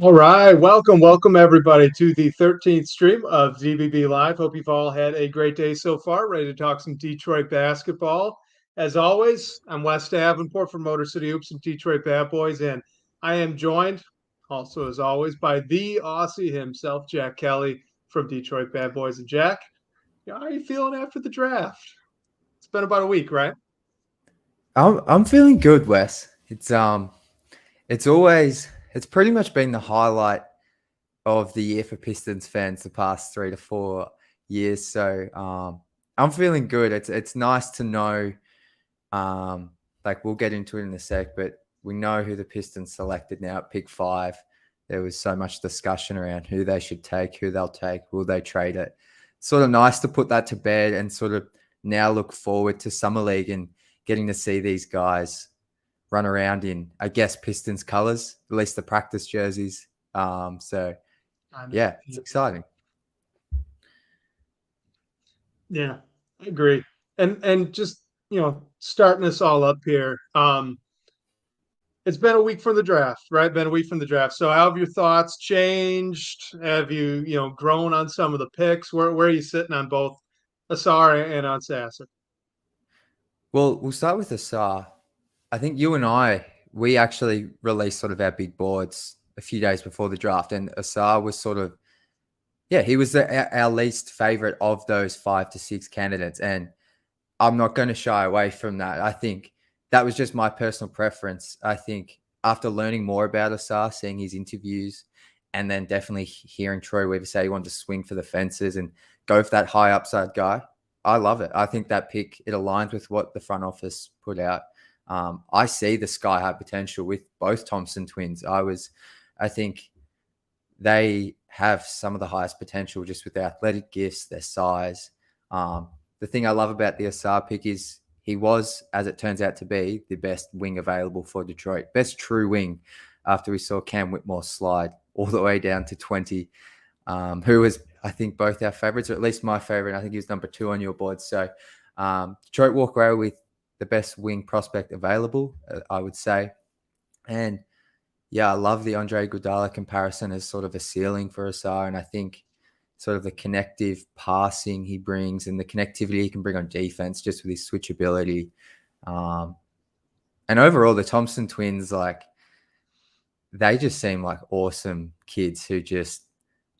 All right, welcome everybody to the 13th stream of DBB Live. Hope you've all had a great day so far. Ready to talk some Detroit basketball. As always, I'm Wes Davenport from Motor City Hoops and Detroit Bad Boys, and I am joined, also as always, by the Aussie himself, Jack Kelly from Detroit Bad Boys. And Jack, how are you feeling after the draft? It's been about a week, right? I'm feeling good, Wes. It's pretty much been the highlight of the year for Pistons fans the past 3 to 4 years. So I'm feeling good. It's nice to know. Like we'll get into it in a sec, but we know who the Pistons selected now at pick 5. There was so much discussion around who they should take, who they'll take, will they trade it. It's sort of nice to put that to bed and sort of now look forward to Summer League and getting to see these guys run around in, I guess, Pistons colors, at least the practice jerseys. So Kind of. yeah, it's exciting. Yeah, I agree. And just starting us all up here. It's been a week from the draft, right? Been a week from the draft. So how have your thoughts changed? Have you, grown on some of the picks? Where are you sitting on both Ausar and on Sasser? Well, we'll start with Asar. I think you and we actually released sort of our big boards a few days before the draft, and Asar was sort of, yeah, he was our least favorite of those 5 to 6 candidates. And I'm not going to shy away from that. I think that was just my personal preference. I think after learning more about Asar, seeing his interviews, and then definitely hearing Troy Weaver say he wanted to swing for the fences and go for that high upside guy, I love it. I think that pick, it aligns with what the front office put out. I see the sky high potential with both Thompson twins. I think they have some of the highest potential just with their athletic gifts, their size. The thing I love about the Ausar pick is he was, as it turns out to be, the best wing available for Detroit. Best true wing after we saw Cam Whitmore slide all the way down to 20, who was, I think, both our favorites, or at least my favorite. I think he was number 2 on your board. So Detroit walk away with the best wing prospect available, I would say. And yeah, I love the Andre Iguodala comparison as sort of a ceiling for Ausar. And I think sort of the connective passing he brings and the connectivity he can bring on defense just with his switchability. Um, and overall, the Thompson twins, like, they just seem like awesome kids who just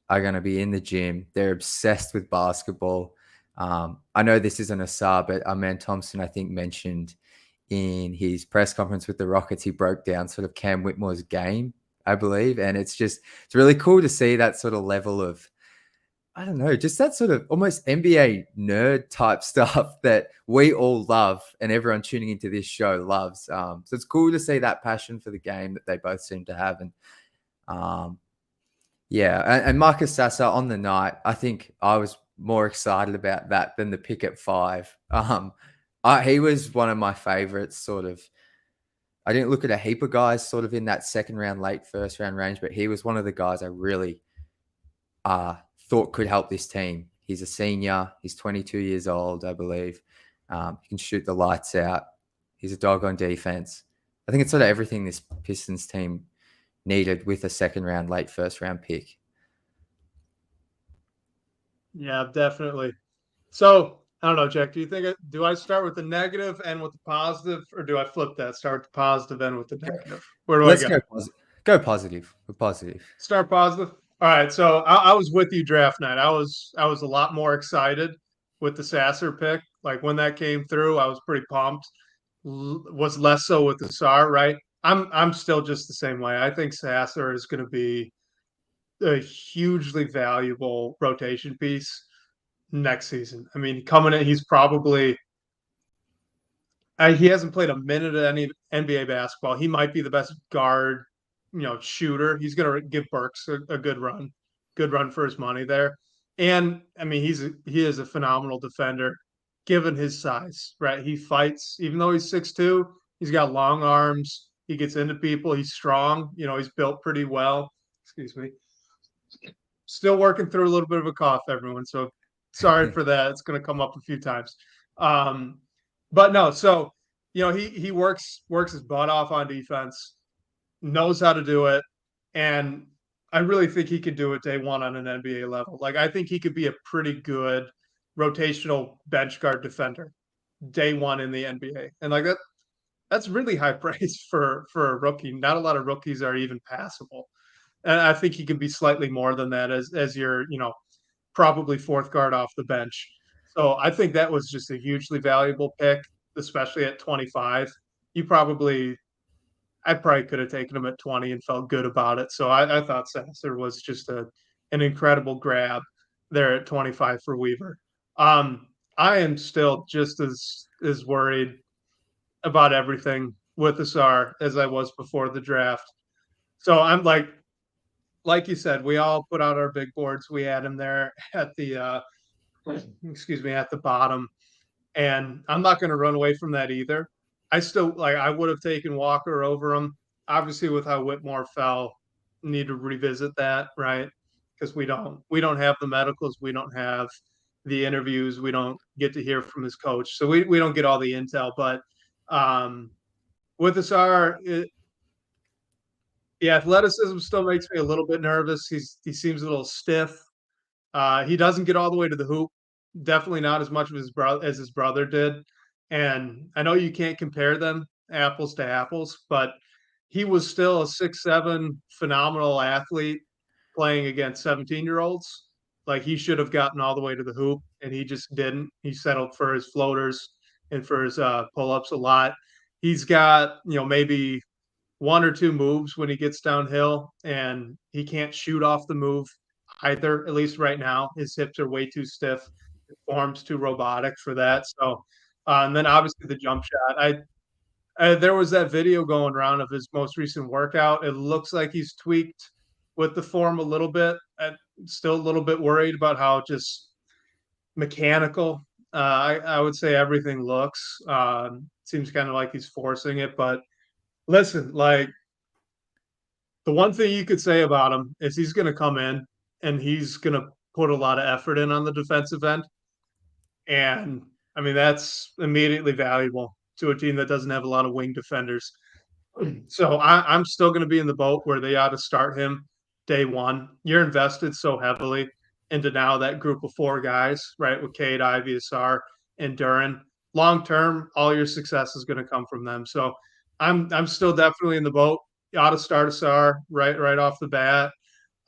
are going to be in the gym. They're obsessed with basketball. I know this isn't a Ausar, but Amen Thompson, I think, mentioned in his press conference with the Rockets, he broke down sort of Cam Whitmore's game, I believe. And it's really cool to see that sort of level of, I don't know, just that sort of almost NBA nerd type stuff that we all love and everyone tuning into this show loves. So it's cool to see that passion for the game that they both seem to have. And yeah, and Marcus Sasser on the night, I think I was more excited about that than the pick at 5. He was one of my favorites, sort of. I didn't look at a heap of guys sort of in that second round, late first round range, but he was one of the guys I really thought could help this team. He's a senior. He's 22 years old, I believe. He can shoot the lights out. He's a dog on defense. I think it's sort of everything this Pistons team needed with a second round, late first round pick. Yeah, definitely. So I don't know, Jack. Do I start with the negative and with the positive, or do I flip that? Start with the positive and with the negative. Where do I Let's go? go positive. We're positive. Start positive. All right. So I was with you draft night. I was a lot more excited with the Sasser pick. Like when that came through, I was pretty pumped. Was less so with the SAR, right? I'm still just the same way. I think Sasser is going to be a hugely valuable rotation piece next season. I mean, coming in, he's probably he hasn't played a minute of any NBA basketball. He might be the best guard, shooter. He's going to give Burks a good run for his money there. And I mean, he is a phenomenal defender, given his size. Right, he fights even though he's 6'2". He's got long arms. He gets into people. He's strong. He's built pretty well. Excuse me. Still working through a little bit of a cough, everyone. So sorry for that. It's going to come up a few times. Um, but no, so he works his butt off on defense, knows how to do it, and I really think he could do it day one on an NBA level. Like I think he could be a pretty good rotational bench guard defender day one in the NBA. And like that's really high praise for a rookie. Not a lot of rookies are even passable. And I think he can be slightly more than that as your, probably fourth guard off the bench. So I think that was just a hugely valuable pick, especially at 25. You probably I probably could have taken him at 20 and felt good about it. So I thought Sasser was just an incredible grab there at 25 for Weaver. I am still just as worried about everything with Ausar as I was before the draft. So I'm like you said, we all put out our big boards. We had him there at the excuse me, at the bottom. And I'm not going to run away from that either. I still I would have taken Walker over him. Obviously, with how Whitmore fell, need to revisit that, right? Because we don't have the medicals, we don't have the interviews, we don't get to hear from his coach, so we don't get all the intel. But um, with Asar, the athleticism still makes me a little bit nervous. He seems a little stiff. He doesn't get all the way to the hoop. Definitely not as much of his brother as his brother did. And I know you can't compare them apples to apples, but he was still a 6'7" phenomenal athlete playing against 17-year-olds. Like he should have gotten all the way to the hoop, and he just didn't. He settled for his floaters and for his pull-ups a lot. He's got, maybe one or two moves when he gets downhill, and he can't shoot off the move either. At least right now, his hips are way too stiff, his form's too robotic for that. So, and then obviously the jump shot. There was that video going around of his most recent workout. It looks like he's tweaked with the form a little bit. I'm still a little bit worried about how just mechanical. I would say everything looks. Seems kind of like he's forcing it, but listen, like the one thing you could say about him is he's going to come in and he's going to put a lot of effort in on the defensive end. And I mean, that's immediately valuable to a team that doesn't have a lot of wing defenders. So I'm still going to be in the boat where they ought to start him day one. You're invested so heavily into now that group of four guys, right? With Cade, Ivy, Asar, and Duran. Long term, all your success is going to come from them. So I'm still definitely in the boat. You ought to start Asar right off the bat.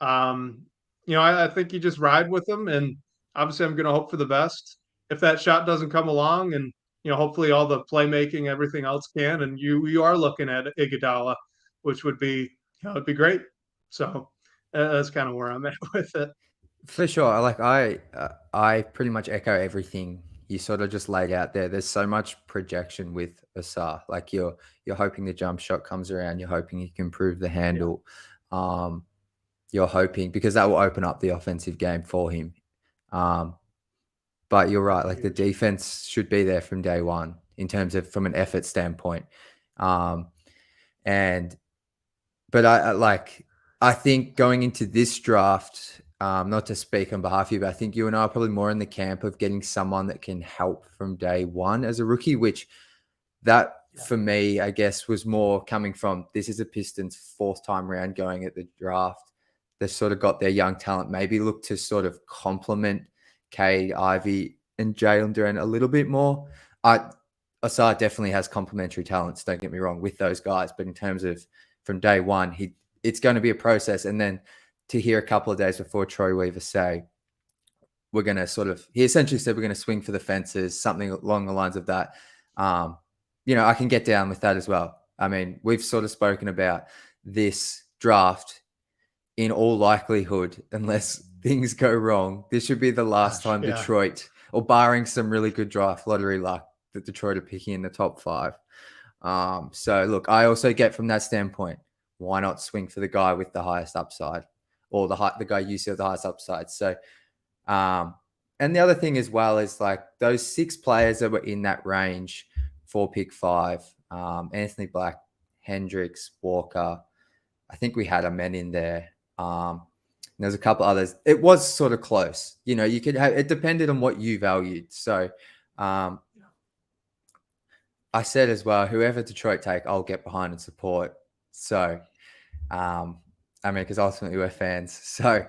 Um, I think you just ride with them, and obviously I'm going to hope for the best. If that shot doesn't come along, and hopefully all the playmaking, everything else can, and you are looking at Iguodala, which would be it'd be great. So that's kind of where I'm at with it. For sure. I pretty much echo everything you sort of just laid out there. There's so much projection with Asar. Like you're hoping the jump shot comes around. You're hoping he can improve the Yeah, handle. Um, you're hoping because that will open up the offensive game for him. Um, but you're right. Like the huge. defense should be there from day one in terms of from an effort standpoint. Um, and but I think going into this draft, not to speak on behalf of you, but I think you and I are probably more in the camp of getting someone that can help from day one as a rookie, which that Yeah, for me, I guess, was more coming from this is a Pistons fourth time round going at the draft. They've sort of got their young talent, maybe look to sort of complement Cade, Ivy, and Jalen Duran a little bit more. Ausar definitely has complementary talents, don't get me wrong, with those guys. But in terms of from day one, it's going to be a process. And then to hear a couple of days before Troy Weaver say, we're going to he essentially said, we're going to swing for the fences, something along the lines of that. I can get down with that as well. I mean, we've sort of spoken about this draft in all likelihood, unless things go wrong. This should be the last gosh, time yeah. Detroit, or barring some really good draft lottery luck, that Detroit are picking in the top five. So look, I also get from that standpoint, why not swing for the guy with the highest upside, or the guy you see with the highest upside? So, and the other thing as well is like those six players that were in that range for pick five, Anthony Black, Hendricks, Walker. I think we had a men in there. There's a couple others. It was sort of close. You could have it depended on what you valued. So, I said as well, whoever Detroit take, I'll get behind and support. So, I I mean, because ultimately we're fans. So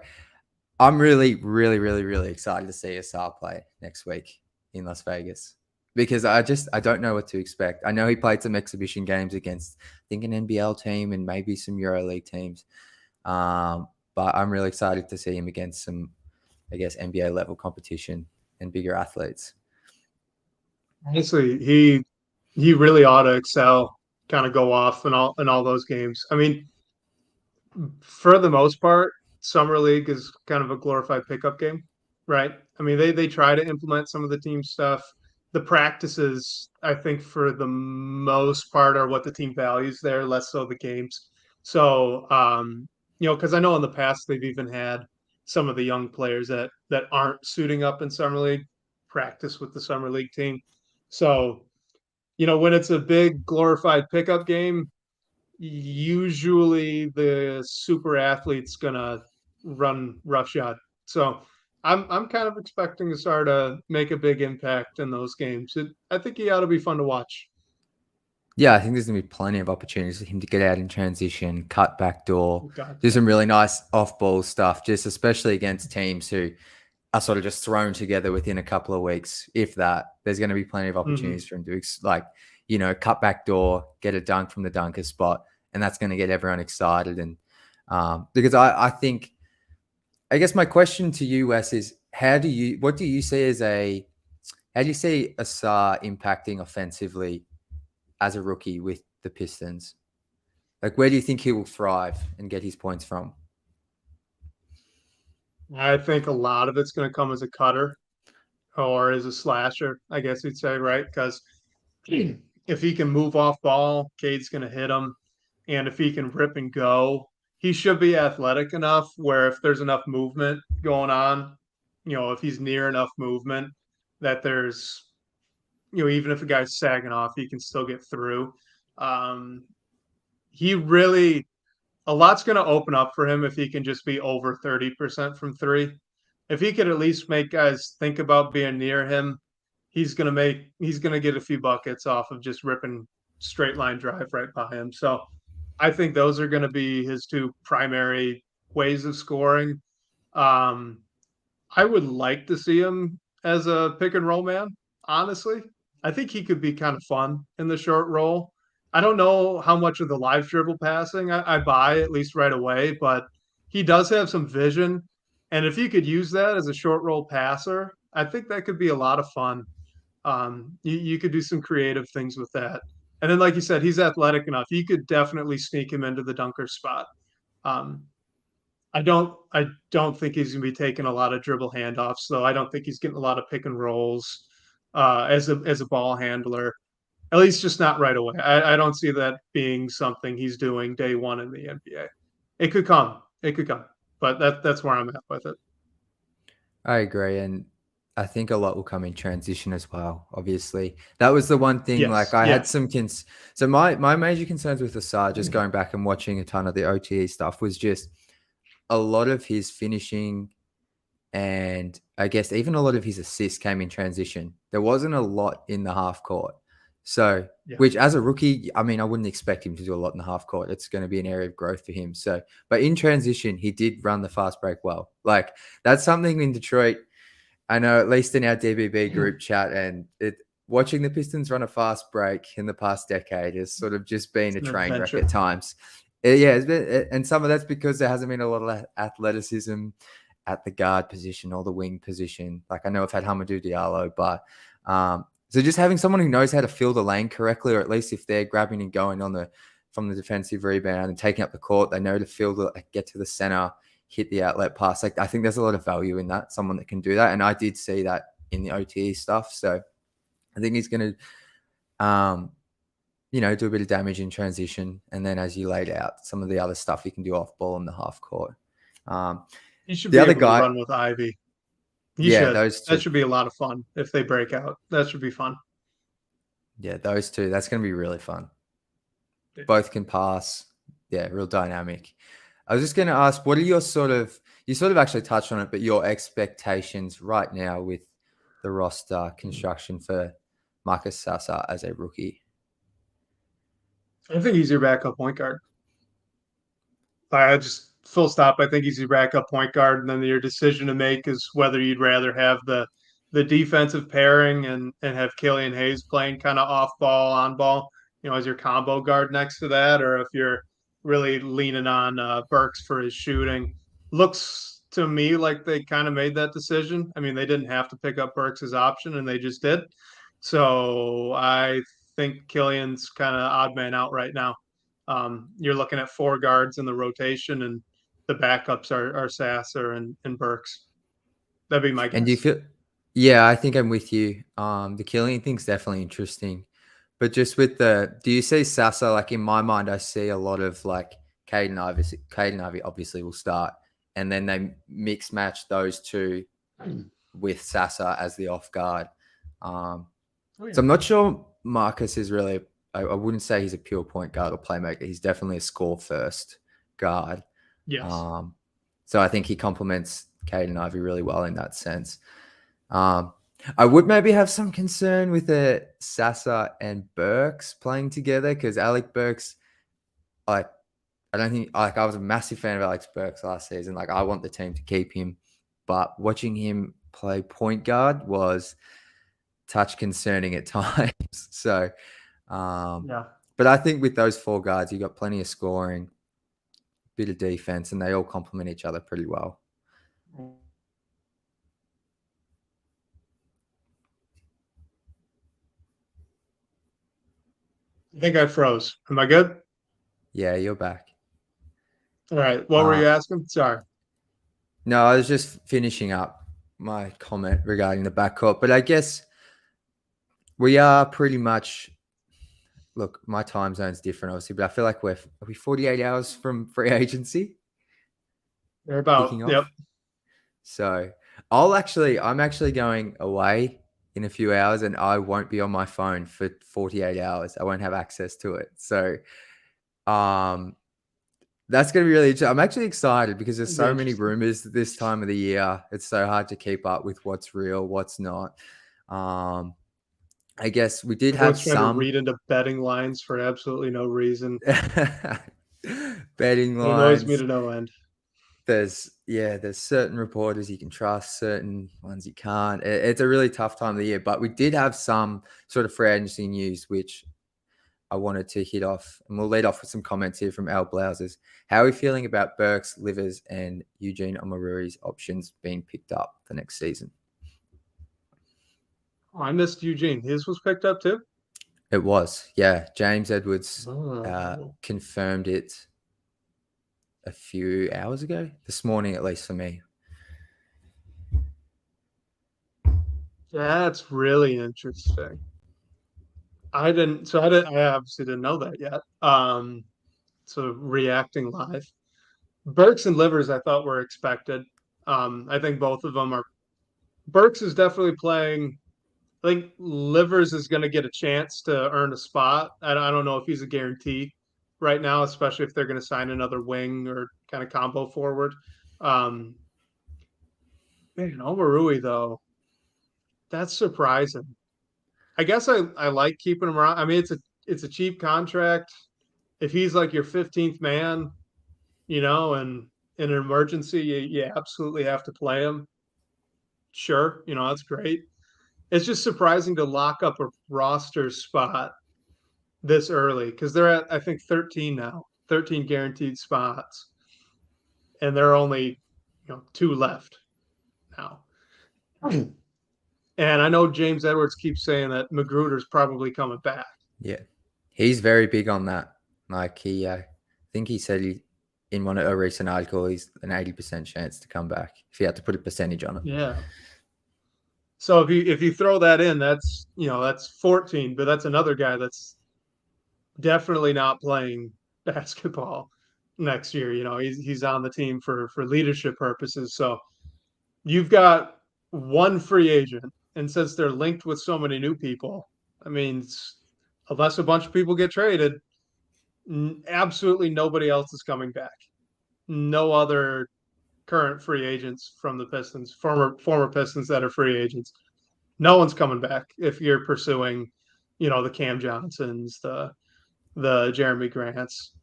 I'm really, really, really, really excited to see Ausar play next week in Las Vegas because I don't know what to expect. I know he played some exhibition games against, I think, an NBL team and maybe some EuroLeague teams. But I'm really excited to see him against some, I guess, NBA level competition and bigger athletes. Honestly, he really ought to excel, kind of go off in all those games. I mean, for the most part, summer league is kind of a glorified pickup game, right? I mean, they try to implement some of the team stuff. The practices, I think, for the most part, are what the team values there, less so the games. So, because I know in the past they've even had some of the young players that aren't suiting up in summer league practice with the summer league team. So, when it's a big glorified pickup game, usually the super athlete's gonna run roughshod. So I'm kind of expecting Sar to make a big impact in those games. I think he ought to be fun to watch. Yeah, I think there's going to be plenty of opportunities for him to get out in transition, cut back door, Oh God, do yeah. some really nice off ball stuff, just especially against teams who are sort of just thrown together within a couple of weeks. If that, there's going to be plenty of Hmm. opportunities for him to cut back door, get a dunk from the dunker spot, and that's going to get everyone excited. And because I think, I guess my question to you, Wes, is what do you see how do you see Asar impacting offensively as a rookie with the Pistons? Like, where do you think he will thrive and get his points from? I think a lot of it's going to come as a cutter or as a slasher, I guess you'd say, right? Because if he can move off ball, Cade's going to hit him. And if he can rip and go, he should be athletic enough where if there's enough movement going on, if he's near enough movement, that there's, even if a guy's sagging off, he can still get through. Um, he really, a lot's going to open up for him if he can just be over 30% from three. If he could at least make guys think about being near him, he's gonna get a few buckets off of just ripping straight line drive right by him. So I think those are going to be his two primary ways of scoring. Um, I would like to see him as a pick and roll man, honestly. I think he could be kind of fun in the short roll. I don't know how much of the live dribble passing I buy, at least right away, but he does have some vision. And if he could use that as a short roll passer, I think that could be a lot of fun. You could do some creative things with that. And then, like you said, he's athletic enough. You could definitely sneak him into the dunker spot. Um, I don't think he's going to be taking a lot of dribble handoffs, though. I don't think he's getting a lot of pick and rolls as a ball handler. At least just not right away. I don't see that being something he's doing day one in the NBA. It could come. It could come. But that's where I'm at with it. I agree. And I think a lot will come in transition as well, obviously. That was the one thing, like Yes. I Yeah. had some so my major concerns with Asar, just going back and watching a ton of the OTE stuff, was just a lot of his finishing and I guess even a lot of his assists came in transition. There wasn't a lot in the half court. So, Yeah. which as a rookie, I mean, I wouldn't expect him to do a lot in the half court. It's going to be an area of growth for him. So, but in transition, he did run the fast break well. Like that's something in Detroit. I know, at least in our DBB group chat, and watching the Pistons run a fast break in the past decade has sort of just been It's a an train wreck adventure. at times. Yeah, it's been, and some of that's because there hasn't been a lot of athleticism at the guard position or the wing position. Like I know I've had Hamadou Diallo, but so just having someone who knows how to fill the lane correctly, or at least if they're grabbing and going from the defensive rebound and taking up the court, they know to get to the center, hit the outlet pass. Like I think there's a lot of value in that. Someone that can do that, and I did see that in the OTE stuff. So I think he's going to, do a bit of damage in transition, and then as you laid out, some of the other stuff he can do off ball in the half court. He should The be other able to guy, run with Ivy. He yeah, should. those That two. should be a lot of fun if they break out. That should be fun. Yeah, those two. That's going to be really fun. Both can pass. Yeah, real dynamic. I was just going to ask, what are you sort of actually touched on it, but your expectations right now with the roster construction for Marcus Sasser as a rookie? I think he's your backup point guard. I just full stop. I think he's your backup point guard, and then your decision to make is whether you'd rather have the defensive pairing and have Killian Hayes playing kind of off ball, on ball, as your combo guard next to that, or if you're really leaning on Burks for his shooting. Looks to me like they kind of made that decision. I mean, they didn't have to pick up Burks' option, and they just did. So I think Killian's kind of odd man out right now. You're looking at four guards in the rotation, and the backups are Sasser and Burks. That'd be my And do you guess. feel? Yeah, I think I'm with you. The killing thing's definitely interesting, but just with do you see Sasser? Like in my mind, I see a lot of like Caden Ivey. Caden Ivey obviously will start, and then they mix match those two with Sasser as the off guard. So I'm not sure Marcus is really. I wouldn't say he's a pure point guard or playmaker. He's definitely a score first guard. Yes. So I think he complements Caden Ivey really well in that sense. I would maybe have some concern with the Sasser and Burks playing together because Alec Burks, like, I don't think I was a massive fan of Alex Burks last season. Like, I want the team to keep him, but watching him play point guard was touch concerning at times. So, Yeah. but I think with those four guards, you got plenty of scoring, bit of defense, and they all complement each other pretty well. I think I froze. Am I good? Yeah, you're back. All right. What were you asking? Sorry. No, I was just finishing up my comment regarding the backcourt, but I guess we are pretty much. Look, my time zone's different, obviously, but I feel like are we 48 hours from free agency They're about. kicking Yep. off? So I'm actually going away in a few hours, and I won't be on my phone for 48 hours. I won't have access to it. So, that's going to be really interesting. I'm actually excited because there's so many rumors this time of the year. It's so hard to keep up with what's real, what's not. I guess we did have trying to some read into betting lines for absolutely no reason. betting It annoys lines. me to no end. There's certain reporters you can trust, certain ones you can't. It's a really tough time of the year, but we did have some sort of free agency news, which I wanted to hit off, and we'll lead off with some comments here from Al Blouses. How are we feeling about Burks, Livers, and Eugene Omorui's options being picked up for next season? Oh, I missed Eugene. His was picked up too? It was, yeah. James Edwards confirmed it a few hours ago, this morning at least for me. That's really interesting. I obviously didn't know that yet. So reacting live. Burks and Livers, I thought were expected. I think both of them are. Burks is definitely playing. I think Livers is going to get a chance to earn a spot. I don't know if he's a guarantee right now, especially if they're going to sign another wing or kind of combo forward. Man, Omarui though, that's surprising. I guess I like keeping him around. I mean, it's a cheap contract. If he's like your 15th man, and in an emergency, you absolutely have to play him. Sure, that's great. It's just surprising to lock up a roster spot this early because they're at, I think, 13 now, 13 guaranteed spots, and there are only, two left now. And I know James Edwards keeps saying that Magruder's probably coming back. Yeah, he's very big on that. Like I think he said in a recent article, he's an 80% chance to come back if he had to put a percentage on it. Yeah. So if you throw that in, that's 14, but that's another guy that's definitely not playing basketball next year. He's on the team for leadership purposes. So you've got one free agent, and since they're linked with so many new people, I mean, unless a bunch of people get traded, absolutely nobody else is coming back. No other current free agents from the Pistons, former Pistons that are free agents. No one's coming back if you're pursuing, the Cam Johnsons, the Jeremy Grants.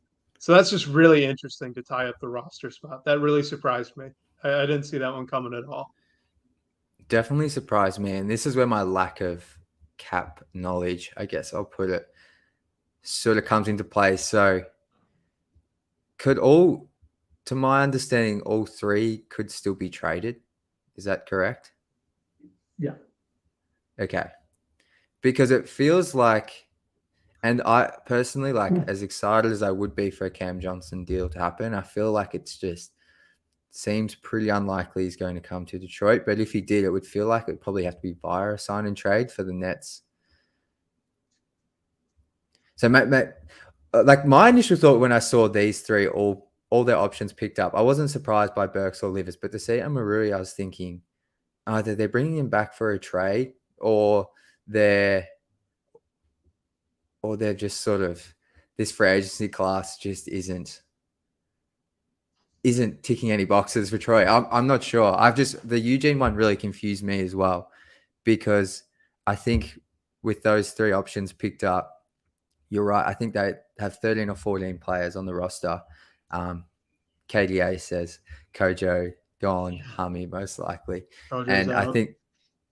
So that's just really interesting to tie up the roster spot. That really surprised me. I didn't see that one coming at all. Definitely surprised me. And this is where my lack of cap knowledge, I guess I'll put it, sort of comes into play. So could all, to my understanding, all three could still be traded. Is that correct? Yeah. Okay. Because it feels like, and I personally, like, as excited as I would be for a Cam Johnson deal to happen, I feel like it's just seems pretty unlikely he's going to come to Detroit. But if he did, it would feel like it would probably have to be via a sign and trade for the Nets. So, like my initial thought when I saw these three, all their options picked up, I wasn't surprised by Burks or Livers, but to see Amarui, I was thinking either they're bringing him back for a trade or they're just sort of this free agency class just isn't ticking any boxes for Troy. I'm not sure. The Eugene one really confused me as well because I think with those three options picked up, you're right. I think they have 13 or 14 players on the roster. KDA says Kojo gone, Hummy most likely, Rojo's and out.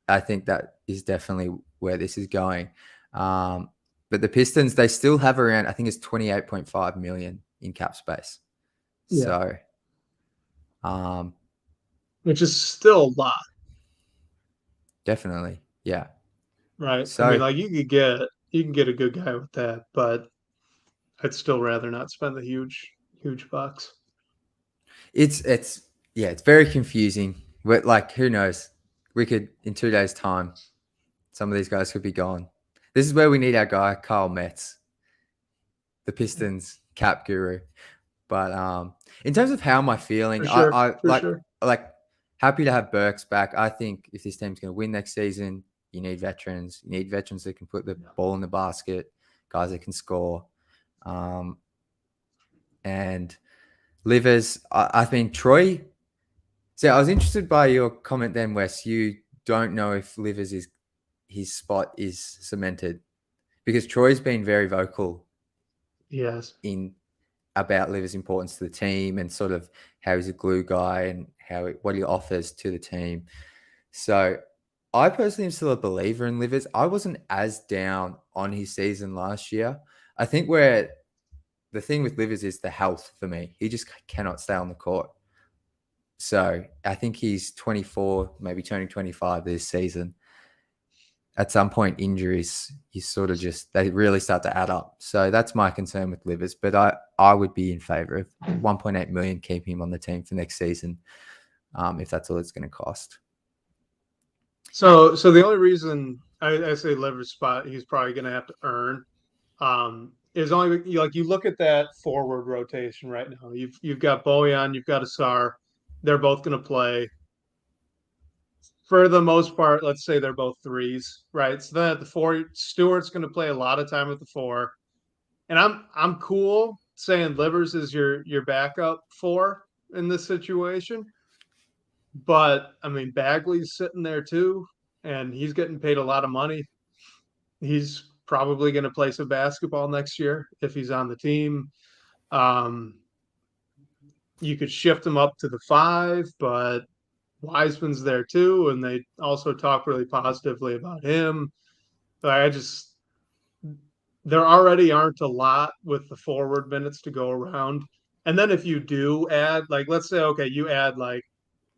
I think that is definitely where this is going. But the Pistons, they still have around, I think it's 28.5 million in cap space. Yeah. So, Which is still a lot, definitely, yeah. right? I mean, So like you can get a good guy with that, but I'd still rather not spend the huge bucks. it's yeah, it's very confusing. But like, who knows? We could in 2 days' time, some of these guys could be gone. This is where we need our guy Kyle Metz, the Pistons cap guru. But in terms of how am I feeling, For sure. I For sure. like happy to have Burks back. I think if this team's going to win next season, you need veterans. You need veterans that can put the ball in the basket, guys that can score. And Livers, I think Troy. So I was interested by your comment then, Wes. You don't know if Livers is his spot is cemented because Troy's been very vocal Yes. in about Livers' importance to the team and sort of how he's a glue guy and what he offers to the team. So I personally am still a believer in Livers. I wasn't as down on his season last year. I think where the thing with Livers is the health for me. He just cannot stay on the court. So I think he's 24, maybe turning 25 this season. At some point, injuries, you sort of they really start to add up. So that's my concern with Livers. But I would be in favor of 1.8 million keeping him on the team for next season, if that's all it's going to cost. So the only reason I say Lever's spot he's probably going to have to earn is only like you look at that forward rotation right now. You've got Bojan, you've got Ausar. They're both going to play for the most part. Let's say they're both threes, right? So then at the four, Stewart's going to play a lot of time at the four, and I'm cool saying Livers is your backup four in this situation. But I mean, Bagley's sitting there too, and he's getting paid a lot of money. He's probably going to play some basketball next year if he's on the team. Um, you could shift him up to the five, but Wiseman's there too, and they also talk really positively about him. I just there already aren't a lot with the forward minutes to go around. And then if you do add, like, let's say, okay, you add like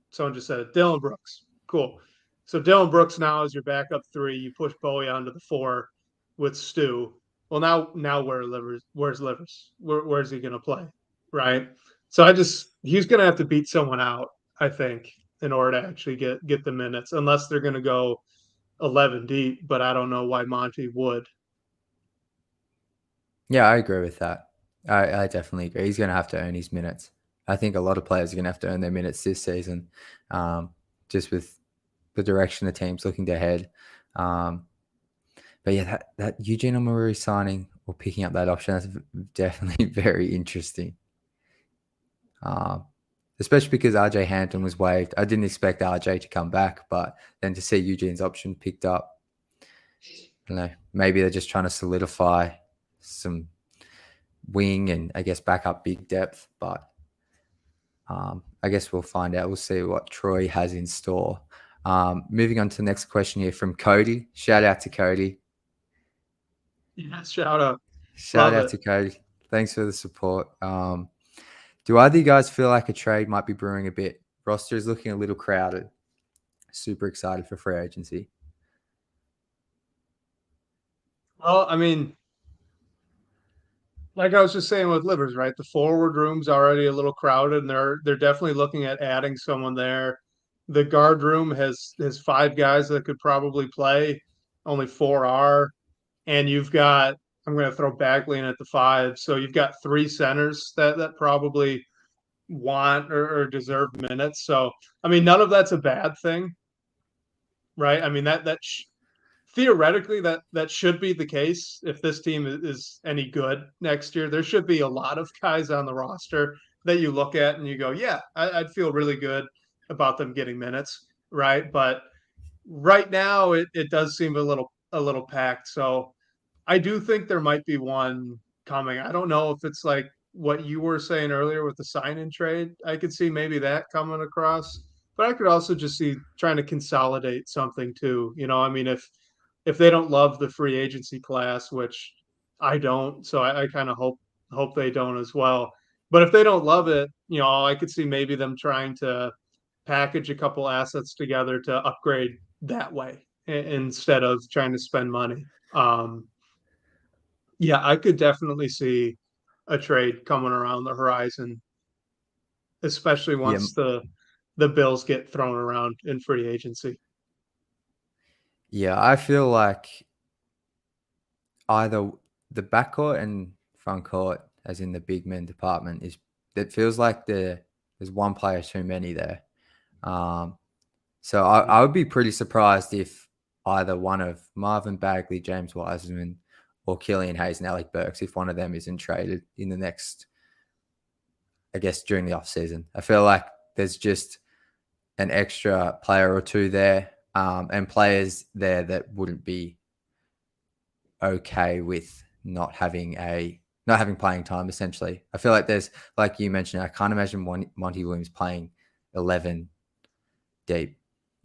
someone just said it, Dylan Brooks. Cool. So Dylan Brooks now is your backup three. You push Bowie onto the four with Stu. Well, now where's Livers? Where's he gonna play? Right. So he's gonna have to beat someone out, I think, in order to actually get the minutes, unless they're gonna go 11 deep. But I don't know why Monty would. Yeah, I agree with that. I definitely agree. He's going to have to earn his minutes. I think a lot of players are going to have to earn their minutes this season, just with the direction the team's looking to head. But yeah, that Eugene Omoruyi signing or picking up that option, that's definitely very interesting. Especially because RJ Hampton was waived. I didn't expect RJ to come back, but then to see Eugene's option picked up, I don't know, maybe they're just trying to solidify some wing and I guess back up big depth. But I guess we'll find out. We'll see what Troy has in store. Moving on to the next question here from Cody. Shout out to Cody. Yeah, shout out. Shout Love out it. to Cody. Thanks for the support. Do either of you guys feel like a trade might be brewing a bit? Roster is looking a little crowded. Super excited for free agency. Well, I mean, like I was just saying with Livers, right? The forward room's already a little crowded, and they're definitely looking at adding someone there. The guard room has five guys that could probably play. Only four are, and you've got I'm going to throw Bagley in at the five, so you've got three centers that probably want or deserve minutes. So I mean, none of that's a bad thing, right? I mean theoretically that should be the case if this team is any good next year. There should be a lot of guys on the roster that you look at and you go, yeah, I'd feel really good about them getting minutes, right? But right now it does seem a little packed. So I do think there might be one coming. I don't know if it's like what you were saying earlier with the sign in trade. I could see maybe that coming across, but I could also just see trying to consolidate something too. You know, I mean, if they don't love the free agency class, which I don't, so I kind of hope they don't as well. But if they don't love it, you know, I could see maybe them trying to package a couple assets together to upgrade that way instead of trying to spend money. Yeah, I could definitely see a trade coming around the horizon, especially Yeah, once the bills get thrown around in free agency. yeah. I feel like either the backcourt and front court, as in the big men department, is it feels like there's one player too many there. So I would be pretty surprised if either one of Marvin Bagley, James Wiseman, or Killian Hayes and Alec Burks, if one of them isn't traded in the next, I guess, during the offseason. I feel like there's just an extra player or two there, and players there that wouldn't be okay with not having playing time. Essentially, I feel like there's, like you mentioned, I can't imagine Monty Williams playing 11 deep.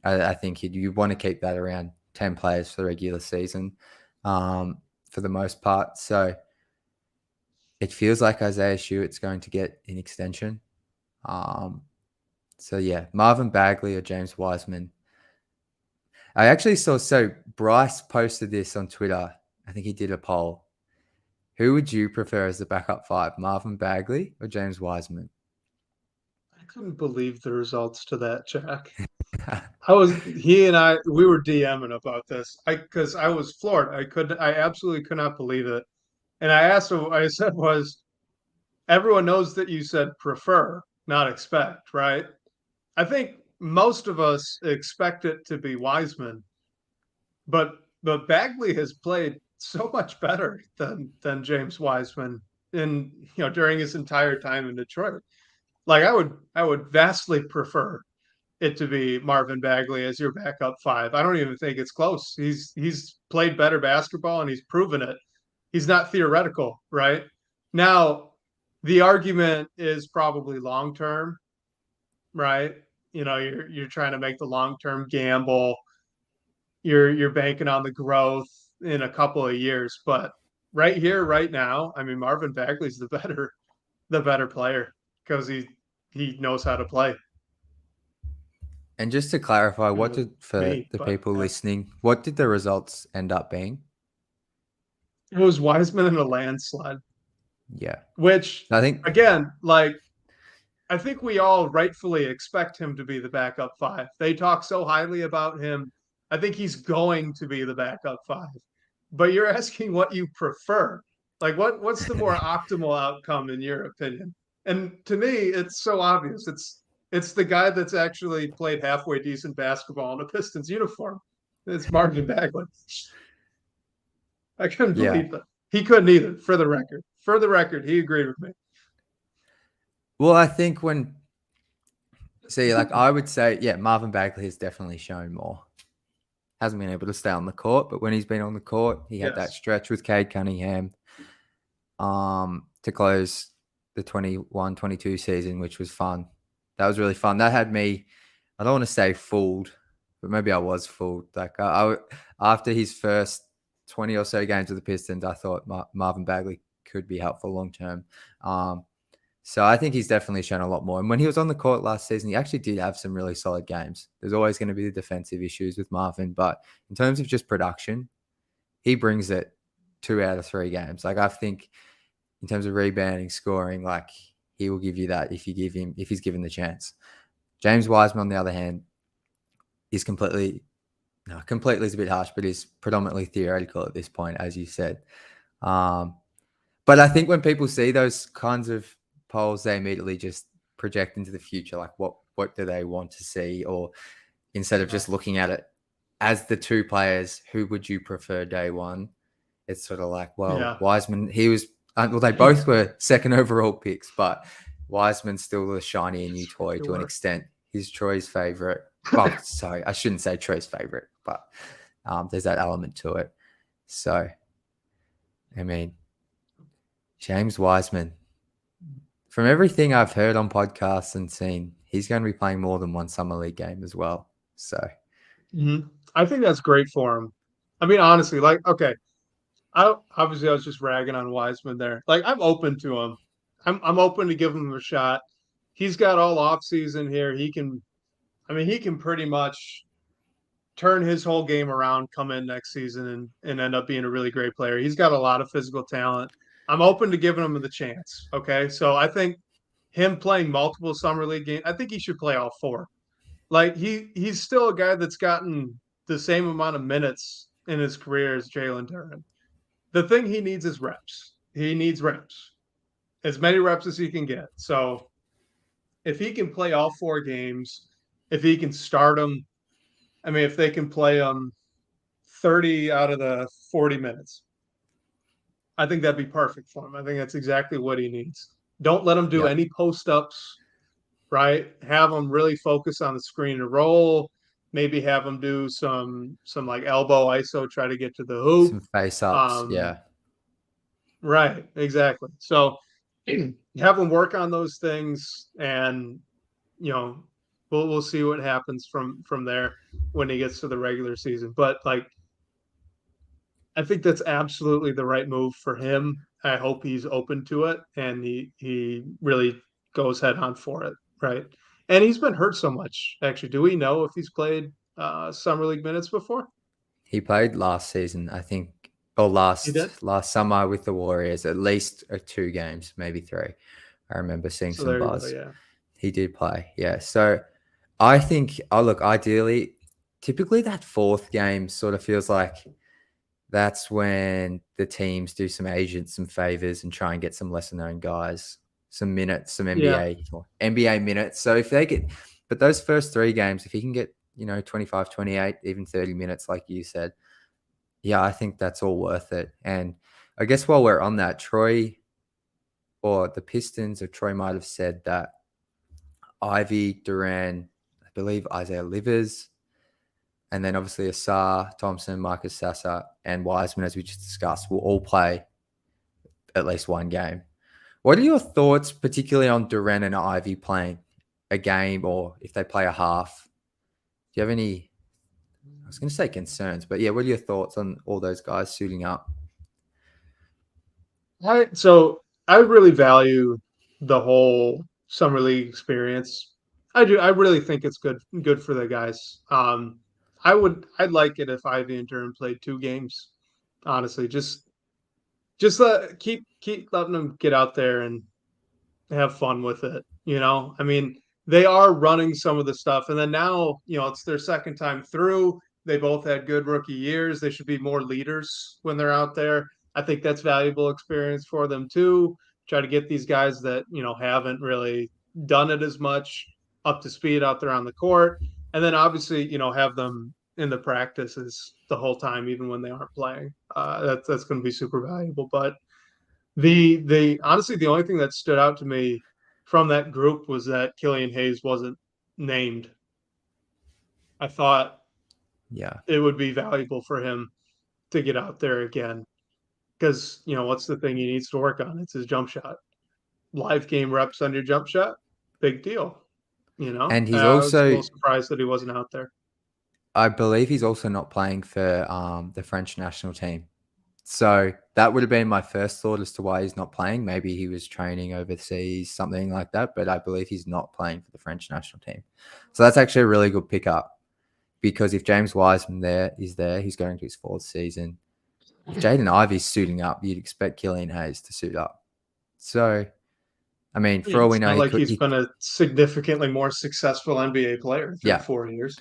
I think you want to keep that around 10 players for the regular season, for the most part. So it feels like Isaiah Stewart's going to get an extension. So yeah, Marvin Bagley or James Wiseman. I actually saw, so Bryce posted this on Twitter. I think he did a poll. Who would you prefer as the backup five, Marvin Bagley or James Wiseman? I couldn't believe the results to that, Jack. He and we were DMing about this. Because I was floored. I absolutely could not believe it. And I asked him, I said was, everyone knows that you said prefer, not expect, right? I think most of us expect it to be Wiseman, but Bagley has played so much better than James Wiseman in during his entire time in Detroit. Like I would vastly prefer it to be Marvin Bagley as your backup five. I don't even think it's close. He's played better basketball and he's proven it. He's not theoretical, right? Now, the argument is probably long term, right? You know, you're trying to make the long term gamble. You're banking on the growth in a couple of years, but right here, right now, I mean, Marvin Bagley's the better player because he knows how to play. And just to clarify, You know, for me, the but people yeah. listening, what did the results end up being? It was Wiseman in a landslide, Yeah. which I think, again, like I think we all rightfully expect him to be the backup five. They talk so highly about him. I think he's going to be the backup five. But you're asking what you prefer. Like what's the more optimal outcome in your opinion? And to me, it's so obvious. It's the guy that's actually played halfway decent basketball in a Pistons uniform. It's Marvin Bagley. I couldn't yeah. believe that. He couldn't either, for the record. For the record, he agreed with me. Well, I think like I would say, yeah, Marvin Bagley has definitely shown more. Hasn't been able to stay on the court, but when he's been on the court, he had that Yes. stretch with Cade Cunningham. to close the 21-22 season, which was fun. That was really fun. That had me, I don't want to say fooled, but maybe I was fooled. Like after his first 20 or so games with the Pistons, I thought Marvin Bagley could be helpful long term. So I think he's definitely shown a lot more. And when he was on the court last season, he actually did have some really solid games. There's always going to be the defensive issues with Marvin, but in terms of just production, he brings it 2 out of 3 games. Like I think in terms of rebounding, scoring, like he will give you that if he's given the chance. James Wiseman, on the other hand, is completely is a bit harsh, but is predominantly theoretical at this point, as you said. But I think when people see those kinds of polls, they immediately just project into the future, like what do they want to see, or instead of just looking at it as the 2 players, who would you prefer day one? It's sort of like, well, Wiseman, they both were second overall picks, but Wiseman's still the shiny and new toy to an extent. He's Troy's favorite. Well, sorry, I shouldn't say Troy's favorite, but there's that element to it. So, I mean, James Wiseman, from everything I've heard on podcasts and seen, he's going to be playing more than one summer league game as well. So, I think that's great for him. I mean, honestly, like, okay, I was just ragging on Wiseman there. Like, I'm open to him. I'm open to giving him a shot. He's got all off season here. He can pretty much turn his whole game around, come in next season and end up being a really great player. He's got a lot of physical talent. I'm open to giving him the chance. Okay. So I think him playing multiple summer league games, I think he should play all 4. Like he's still a guy that's gotten the same amount of minutes in his career as Jalen Duren. The thing he needs is reps. He needs reps, as many reps as he can get. So if he can play all 4 games, if he can start them, I mean, if they can play them 30 out of the 40 minutes, I think that'd be perfect for him. I think that's exactly what he needs. Don't let him do yep. any post ups, right? Have him really focus on the screen and roll. Maybe have him do some like elbow ISO, try to get to the hoop. Some face ups. Yeah. Right, exactly. So have him work on those things, and you know, we'll see what happens from there when he gets to the regular season. But like, I think that's absolutely the right move for him. I hope he's open to it and he really goes head on for it, right? And he's been hurt so much. Actually, do we know if he's played summer league minutes before? He played last season, I think, or He did. last summer with the Warriors, at least 2 games, maybe 3. I remember seeing So some there you go. buzz. Yeah. He did play, yeah. So I think, look, ideally, typically that 4th game sort of feels like that's when the teams do some agents some favors and try and get some lesser known guys, some minutes, some Yeah. NBA minutes. So if they get, but those first 3 games, if he can get, 25, 28, even 30 minutes, like you said, yeah, I think that's all worth it. And I guess while we're on that, Troy or the Pistons or Troy might have said that Ivy, Duran, I believe Isaiah Livers, and then obviously Ausar, Thompson, Marcus Sasser, and Wiseman, as we just discussed, will all play at least 1 game. What are your thoughts, particularly on Duran and Ivy playing a game, or if they play a half? Do you have any, I was going to say concerns, but yeah, what are your thoughts on all those guys suiting up? So I really value the whole summer league experience. I do. I really think it's good for the guys. I'd like it if Ivy and Durham played 2 games. Honestly, just keep letting them get out there and have fun with it. I mean, they are running some of the stuff, and then now, it's their second time through. They both had good rookie years. They should be more leaders when they're out there. I think that's valuable experience for them too. Try to get these guys that, haven't really done it as much up to speed out there on the court. And then obviously, have them in the practices the whole time, even when they aren't playing. That's going to be super valuable. But the honestly, the only thing that stood out to me from that group was that Killian Hayes wasn't named. I thought Yeah. it would be valuable for him to get out there again. because what's the thing he needs to work on? It's his jump shot. Live game reps on your jump shot, big deal. And he's I was a also, little surprised that he wasn't out there. I believe he's also not playing for the French national team. So that would have been my first thought as to why he's not playing. Maybe he was training overseas, something like that. But I believe he's not playing for the French national team. So that's actually a really good pickup, because if James Wiseman is there, he's going to his fourth season. If Jaden Ivey's suiting up, you'd expect Killian Hayes to suit up. So, I mean, for all we It's know, not he like could. he's been a significantly more successful NBA player through Yeah. 4 years.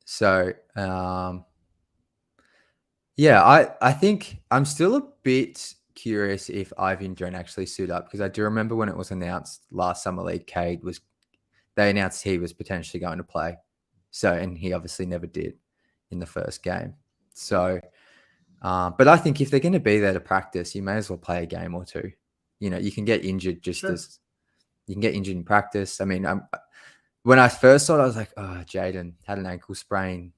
So, yeah, I think I'm still a bit curious if Ivy and Joan actually suit up, because I do remember when it was announced last summer league, they announced he was potentially going to play. So, and he obviously never did in the first game. So, but I think if they're going to be there to practice, you may as well play a game or two. You can get injured as you can get injured in practice. I mean, when I first saw it, I was like, oh, Jaden had an ankle sprain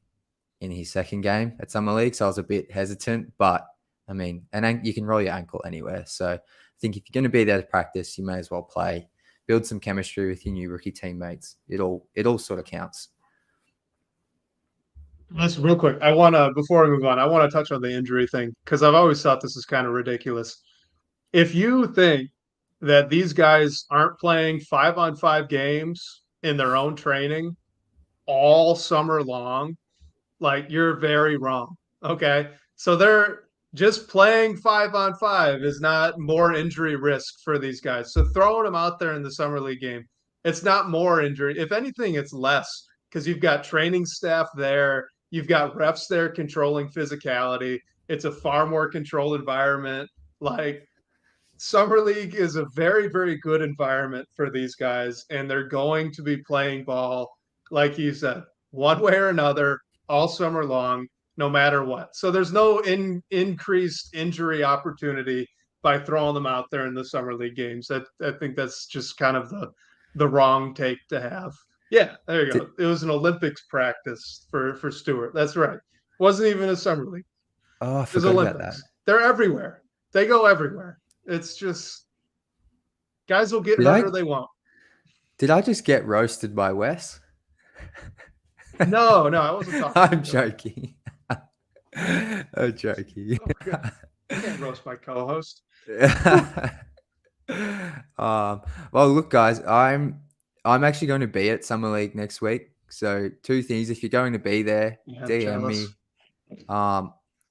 in his second game at Summer League, so I was a bit hesitant. But, I mean, you can roll your ankle anywhere. So I think if you're going to be there to practice, you may as well play, build some chemistry with your new rookie teammates. It all sort of counts. Let's real quick. Before we move on, I want to touch on the injury thing because I've always thought this is kind of ridiculous. If you think that these guys aren't playing 5-on-5 games in their own training all summer long, like you're very wrong. Okay. So they're just playing 5-on-5 is not more injury risk for these guys. So throwing them out there in the summer league game, it's not more injury. If anything, it's less because you've got training staff there, you've got refs there controlling physicality. It's a far more controlled environment. Like Summer League is a very, very good environment for these guys, and they're going to be playing ball, like you said, one way or another, all summer long, no matter what. So there's no increased injury opportunity by throwing them out there in the Summer League games. I think that's just kind of the wrong take to have. Yeah, there you go. Did, It was an Olympics practice for Stewart. That's right. Wasn't even a Summer League. I It was forgot about that. Olympics. They're everywhere. They go everywhere. It's just guys will get Did hurt or I they won't. did I just get roasted by Wes? No, I wasn't talking. I'm joking. I'm joking. Oh, good. I can't roast my co-host. Well, look, guys, I'm actually going to be at Summer League next week. So two things: if you're going to be there, Yeah, I'm DM jealous. me.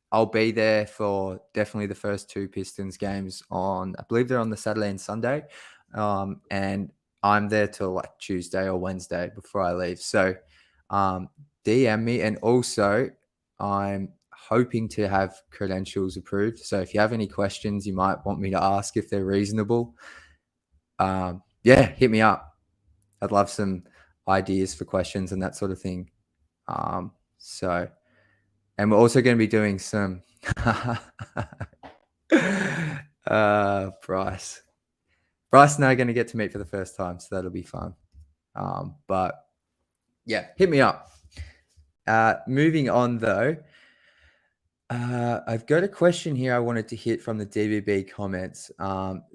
I'll be there for definitely the first two Pistons games I believe they're on the Saturday and Sunday. And I'm there till like Tuesday or Wednesday before I leave. So DM me. And also, I'm hoping to have credentials approved. So if you have any questions you might want me to ask, if they're reasonable, yeah, hit me up. I'd love some ideas for questions and that sort of thing. So, and we're also going to be doing some Bryce and I are going to get to meet for the first time, so that'll be fun. But yeah, hit me up. Moving on though, I've got a question here I wanted to hit from the DBB comments.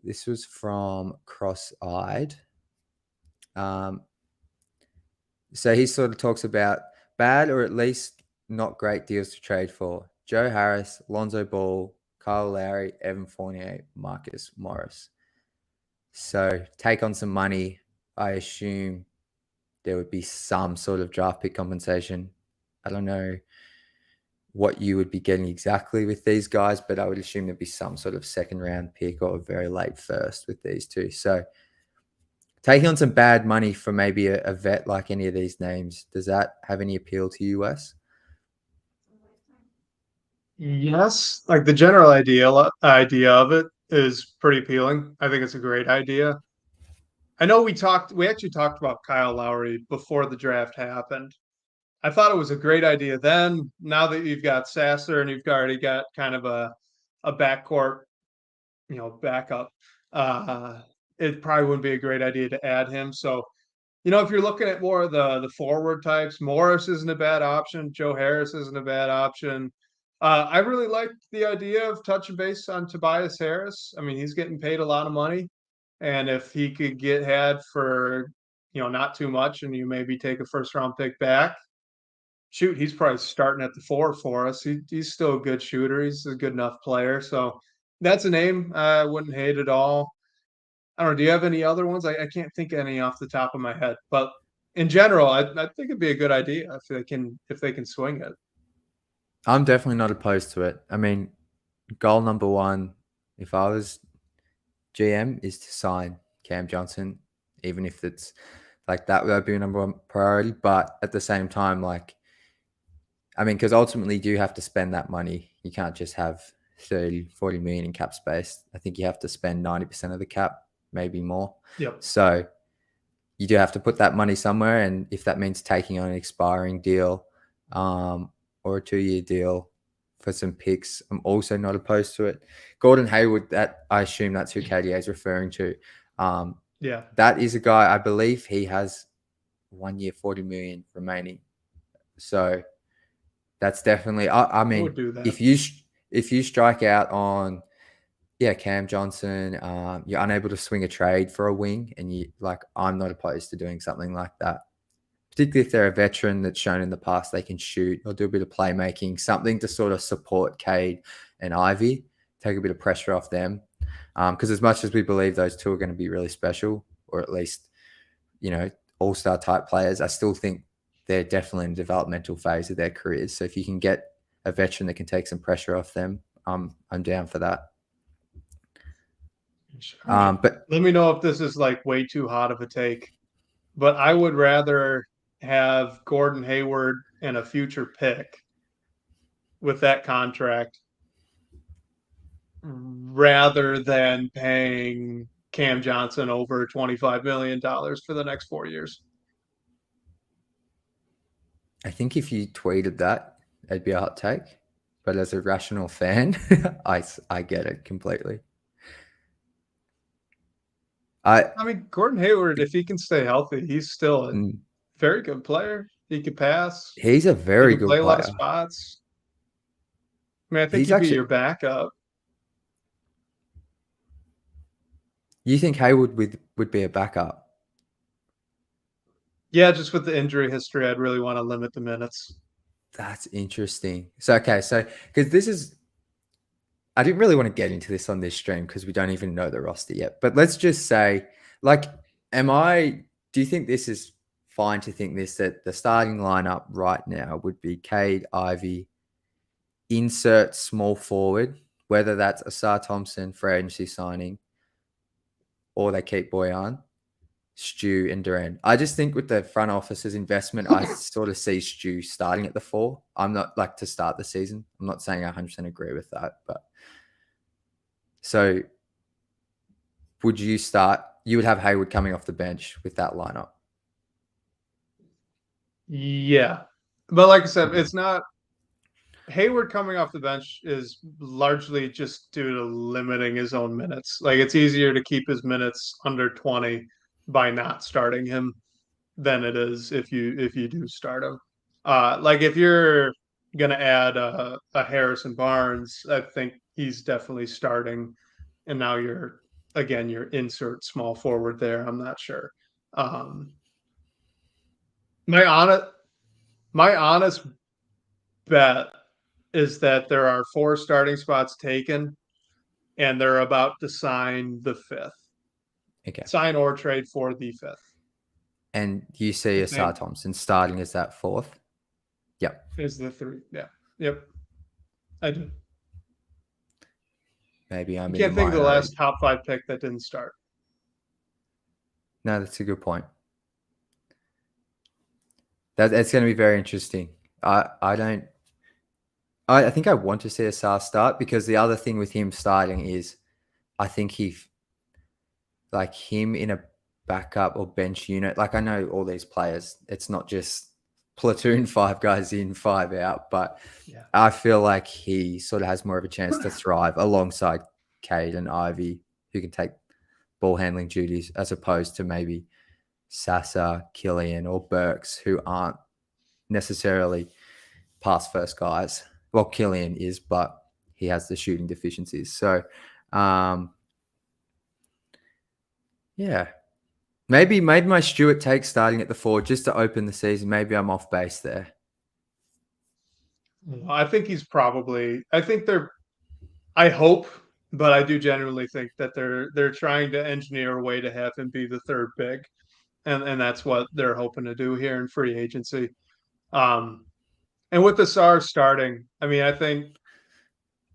This was from Cross-Eyed. So he sort of talks about bad or at least not great deals to trade for: Joe Harris, Lonzo Ball, Kyle Lowry, Evan Fournier, Marcus Morris. So take on some money. I assume there would be some sort of draft pick compensation. I don't know what you would be getting exactly with these guys, but I would assume there'd be some sort of second round pick or a very late first with these two. So taking on some bad money for maybe a vet like any of these names, does that have any appeal to you, Wes? Yes, like the general idea of it is pretty appealing. I think it's a great idea. I know we actually talked about Kyle Lowry before the draft happened. I thought it was a great idea then. Now that you've got Sasser and you've already got kind of a backcourt, backup, it probably wouldn't be a great idea to add him. So, if you're looking at more of the forward types, Morris isn't a bad option. Joe Harris isn't a bad option. I really like the idea of touching base on Tobias Harris. I mean, he's getting paid a lot of money, and if he could get had for, not too much, and you maybe take a first round pick back, shoot, he's probably starting at the 4 for us. He's still a good shooter. He's a good enough player. So that's a name I wouldn't hate at all. I don't know. Do you have any other ones? I can't think of any off the top of my head, but in general, I think it'd be a good idea if they can swing it. I'm definitely not opposed to it. I mean, goal number one, if I was GM, is to sign Cam Johnson, even if it's like that would be number one priority. But at the same time, like, I mean, because ultimately you do have to spend that money. You can't just have 30, 40 million in cap space. I think you have to spend 90% of the cap, maybe more. Yep. So you do have to put that money somewhere. And if that means taking on an expiring deal or a 2-year deal for some picks, I'm also not opposed to it. Gordon Hayward, that I assume that's who KDA is referring to. Yeah. That is a guy, I believe he has 1 year, 40 million remaining. So that's definitely, I I mean, would do that. if you strike out on, Cam Johnson, you're unable to swing a trade for a wing, and I'm not opposed to doing something like that. Particularly if they're a veteran that's shown in the past they can shoot or do a bit of playmaking, something to sort of support Cade and Ivy, take a bit of pressure off them. Because as much as we believe those two are going to be really special, or at least, all-star type players, I still think they're definitely in the developmental phase of their careers. So if you can get a veteran that can take some pressure off them, I'm down for that. All right. But Let me know if this is like way too hot of a take, but I would rather have Gordon Hayward and a future pick with that contract rather than paying Cam Johnson over $25 million for the next 4 years. I think if you tweeted that, it'd be a hot take. But as a rational fan, I get it completely. I mean, Gordon Hayward, if he can stay healthy, he's still a Mm, very good player. He could pass. he's a He very can good play a lot of player. spots. I mean, I think He's he'd be actually. your backup. You think Hayward would be a backup? Yeah, just with the injury history, I'd really want to limit the minutes. That's interesting. So because this is, I didn't really want to get into this on this stream because we don't even know the roster yet. But let's just say, like, do you think this is fine to think this, that the starting lineup right now would be Cade, Ivy, insert small forward, whether that's Ausar Thompson for agency signing or they keep Boyan, Stu, and Duran. I just think with the front office's investment, I sort of see Stu starting at the 4. I'm not like to start the season. I'm not saying I 100% agree with that, but so would you start? You would have Hayward coming off the bench with that lineup. Yeah. But like I said, Okay. it's not Hayward coming off the bench is largely just due to limiting his own minutes. Like it's easier to keep his minutes under 20 by not starting him than it is if you do start him. Like if you're gonna add a Harrison Barnes, I think he's definitely starting. And now you're insert small forward there. I'm not sure. Um, my honest my honest bet is that there are 4 starting spots taken, and they're about to sign the 5th, Okay. sign or trade for the 5th. And you see I Ausar think Thompson starting as that 4th? Yep. is the 3. Yeah. Yep. I do. Maybe You I'm in the can't think of the last minority. top 5 pick that didn't start. No, that's a good point. That's going to be very interesting. I don't. I think I want to see Ausar start because the other thing with him starting is I think like him in a backup or bench unit. Like I know all these players, it's not just platoon 5 guys in, 5 out, but Yeah. I feel like he sort of has more of a chance to thrive alongside Cade and Ivy, who can take ball handling duties, as opposed to maybe Sasser, Killian, or Burks, who aren't necessarily pass first guys. Well, Killian is, but he has the shooting deficiencies. So, yeah, maybe my Stewart take starting at the 4 just to open the season. Maybe I'm off base there. I think he's probably. I think they're. I hope, but I do genuinely think that they're trying to engineer a way to have him be the third big, and that's what they're hoping to do here in free agency. Um, and with the Ausar starting, I mean, I think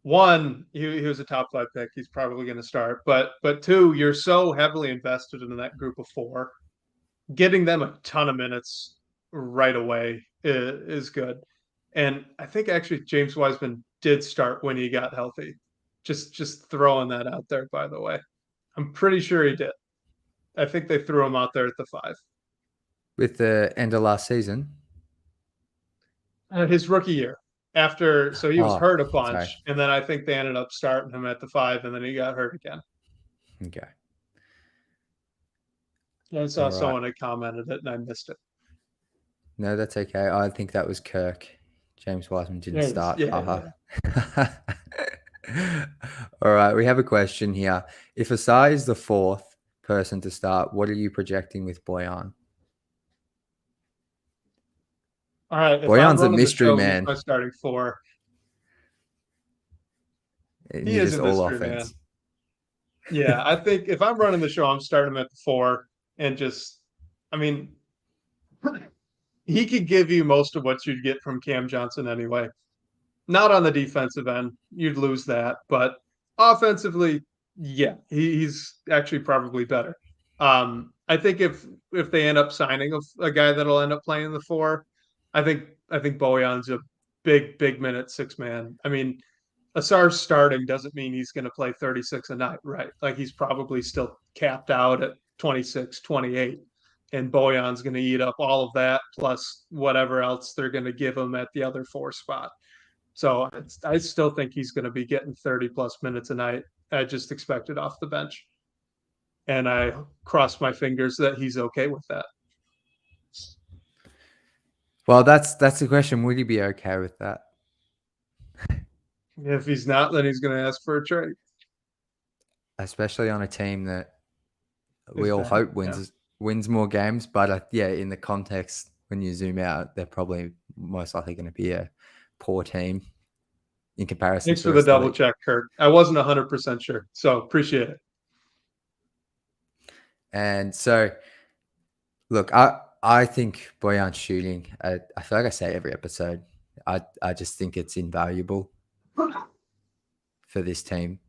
one, he was a top 5 pick. He's probably going to start, but two, you're so heavily invested in that group of 4. Getting them a ton of minutes right away is good. And I think actually James Wiseman did start when he got healthy. Just throwing that out there, by the way. I'm pretty sure he did. I think they threw him out there at the 5. With the end of last season. His rookie year. So he was Oh, hurt a sorry. bunch, and then I think they ended up starting him at the 5, and then he got hurt again. Okay. I saw All right. someone had commented it, and I missed it. No, that's okay. I think that was Kirk. James Wiseman didn't There it is. start. Yeah, Yeah. All right. We have a question here. If Ausar is the 4th person to start, what are you projecting with Boyan? All right. If I'm Boyan's a running the mystery show, he's man. my starting 4. And He you're is just a all mystery offense. man. Yeah, I think if I'm running the show, I'm starting him at the 4 and just, I mean, he could give you most of what you'd get from Cam Johnson anyway. Not on the defensive end, you'd lose that, but offensively, yeah, he's actually probably better. I think if they end up signing a guy that'll end up playing the 4, I think Bojan's a big minute 6 man. I mean, Ausar starting doesn't mean he's going to play 36 a night, right? Like he's probably still capped out at 26, 28. And Bojan's going to eat up all of that plus whatever else they're going to give him at the other 4 spot. So I still think he's going to be getting 30 plus minutes a night. I just expect it off the bench. And I cross my fingers that he's okay with that. Well, that's the question. Would you be okay with that? If he's not, then he's going to ask for a trade. Especially on a team that we It's all bad. hope Yeah. wins more games. But yeah, in the context, when you zoom out, they're probably most likely going to be a poor team in comparison Thanks to the for the rest of the double league. check, Kurt. I wasn't 100% sure. So appreciate it. And so, look, I think Boyan's shooting. I feel like I say every episode. I just think it's invaluable for this team.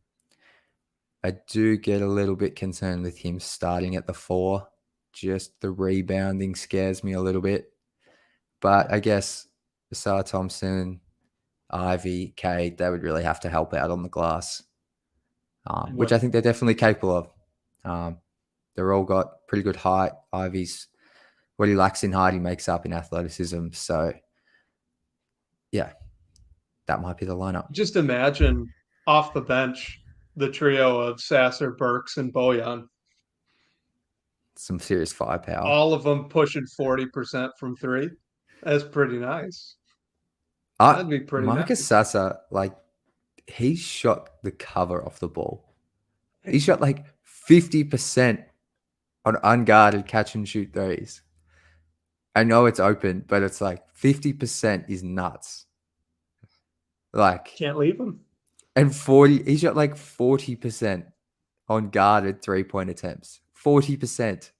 I do get a little bit concerned with him starting at the 4. Just the rebounding scares me a little bit. But I guess Ausar Thompson, Ivy, Cade, they would really have to help out on the glass, which I think they're definitely capable of. They're all got pretty good height. Ivy's what he lacks in height, he makes up in athleticism. So, yeah, that might be the lineup. Just imagine off the bench the trio of Sasser, Burks, and Bojan. Some serious firepower. All of them pushing 40% from 3. That's pretty nice. That'd be pretty Marcus nice. Sasser, like, he shot the cover off the ball. He shot like 50% on unguarded catch and shoot threes. I know it's open, but it's like 50% is nuts. Like, Can't leave him. and he shot like 40% on guarded 3-point attempts. 40%.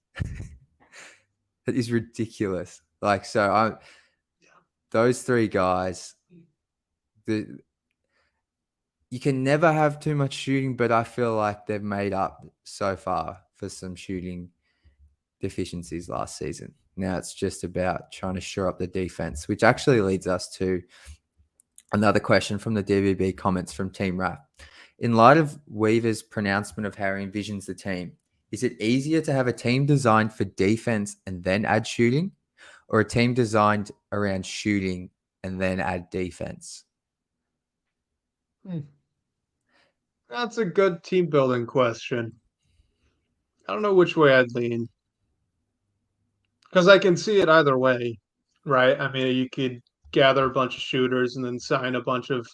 That is ridiculous. Like, so those 3 guys, you can never have too much shooting, but I feel like they've made up so far for some shooting deficiencies last season. Now it's just about trying to shore up the defense, which actually leads us to another question from the DBB comments from Team Rap. In light of Weaver's pronouncement of how he envisions the team, is it easier to have a team designed for defense and then add shooting, or a team designed around shooting and then add defense? That's a good team building question. I don't know which way I'd lean because I can see it either way, right? I mean, you could gather a bunch of shooters and then sign a bunch of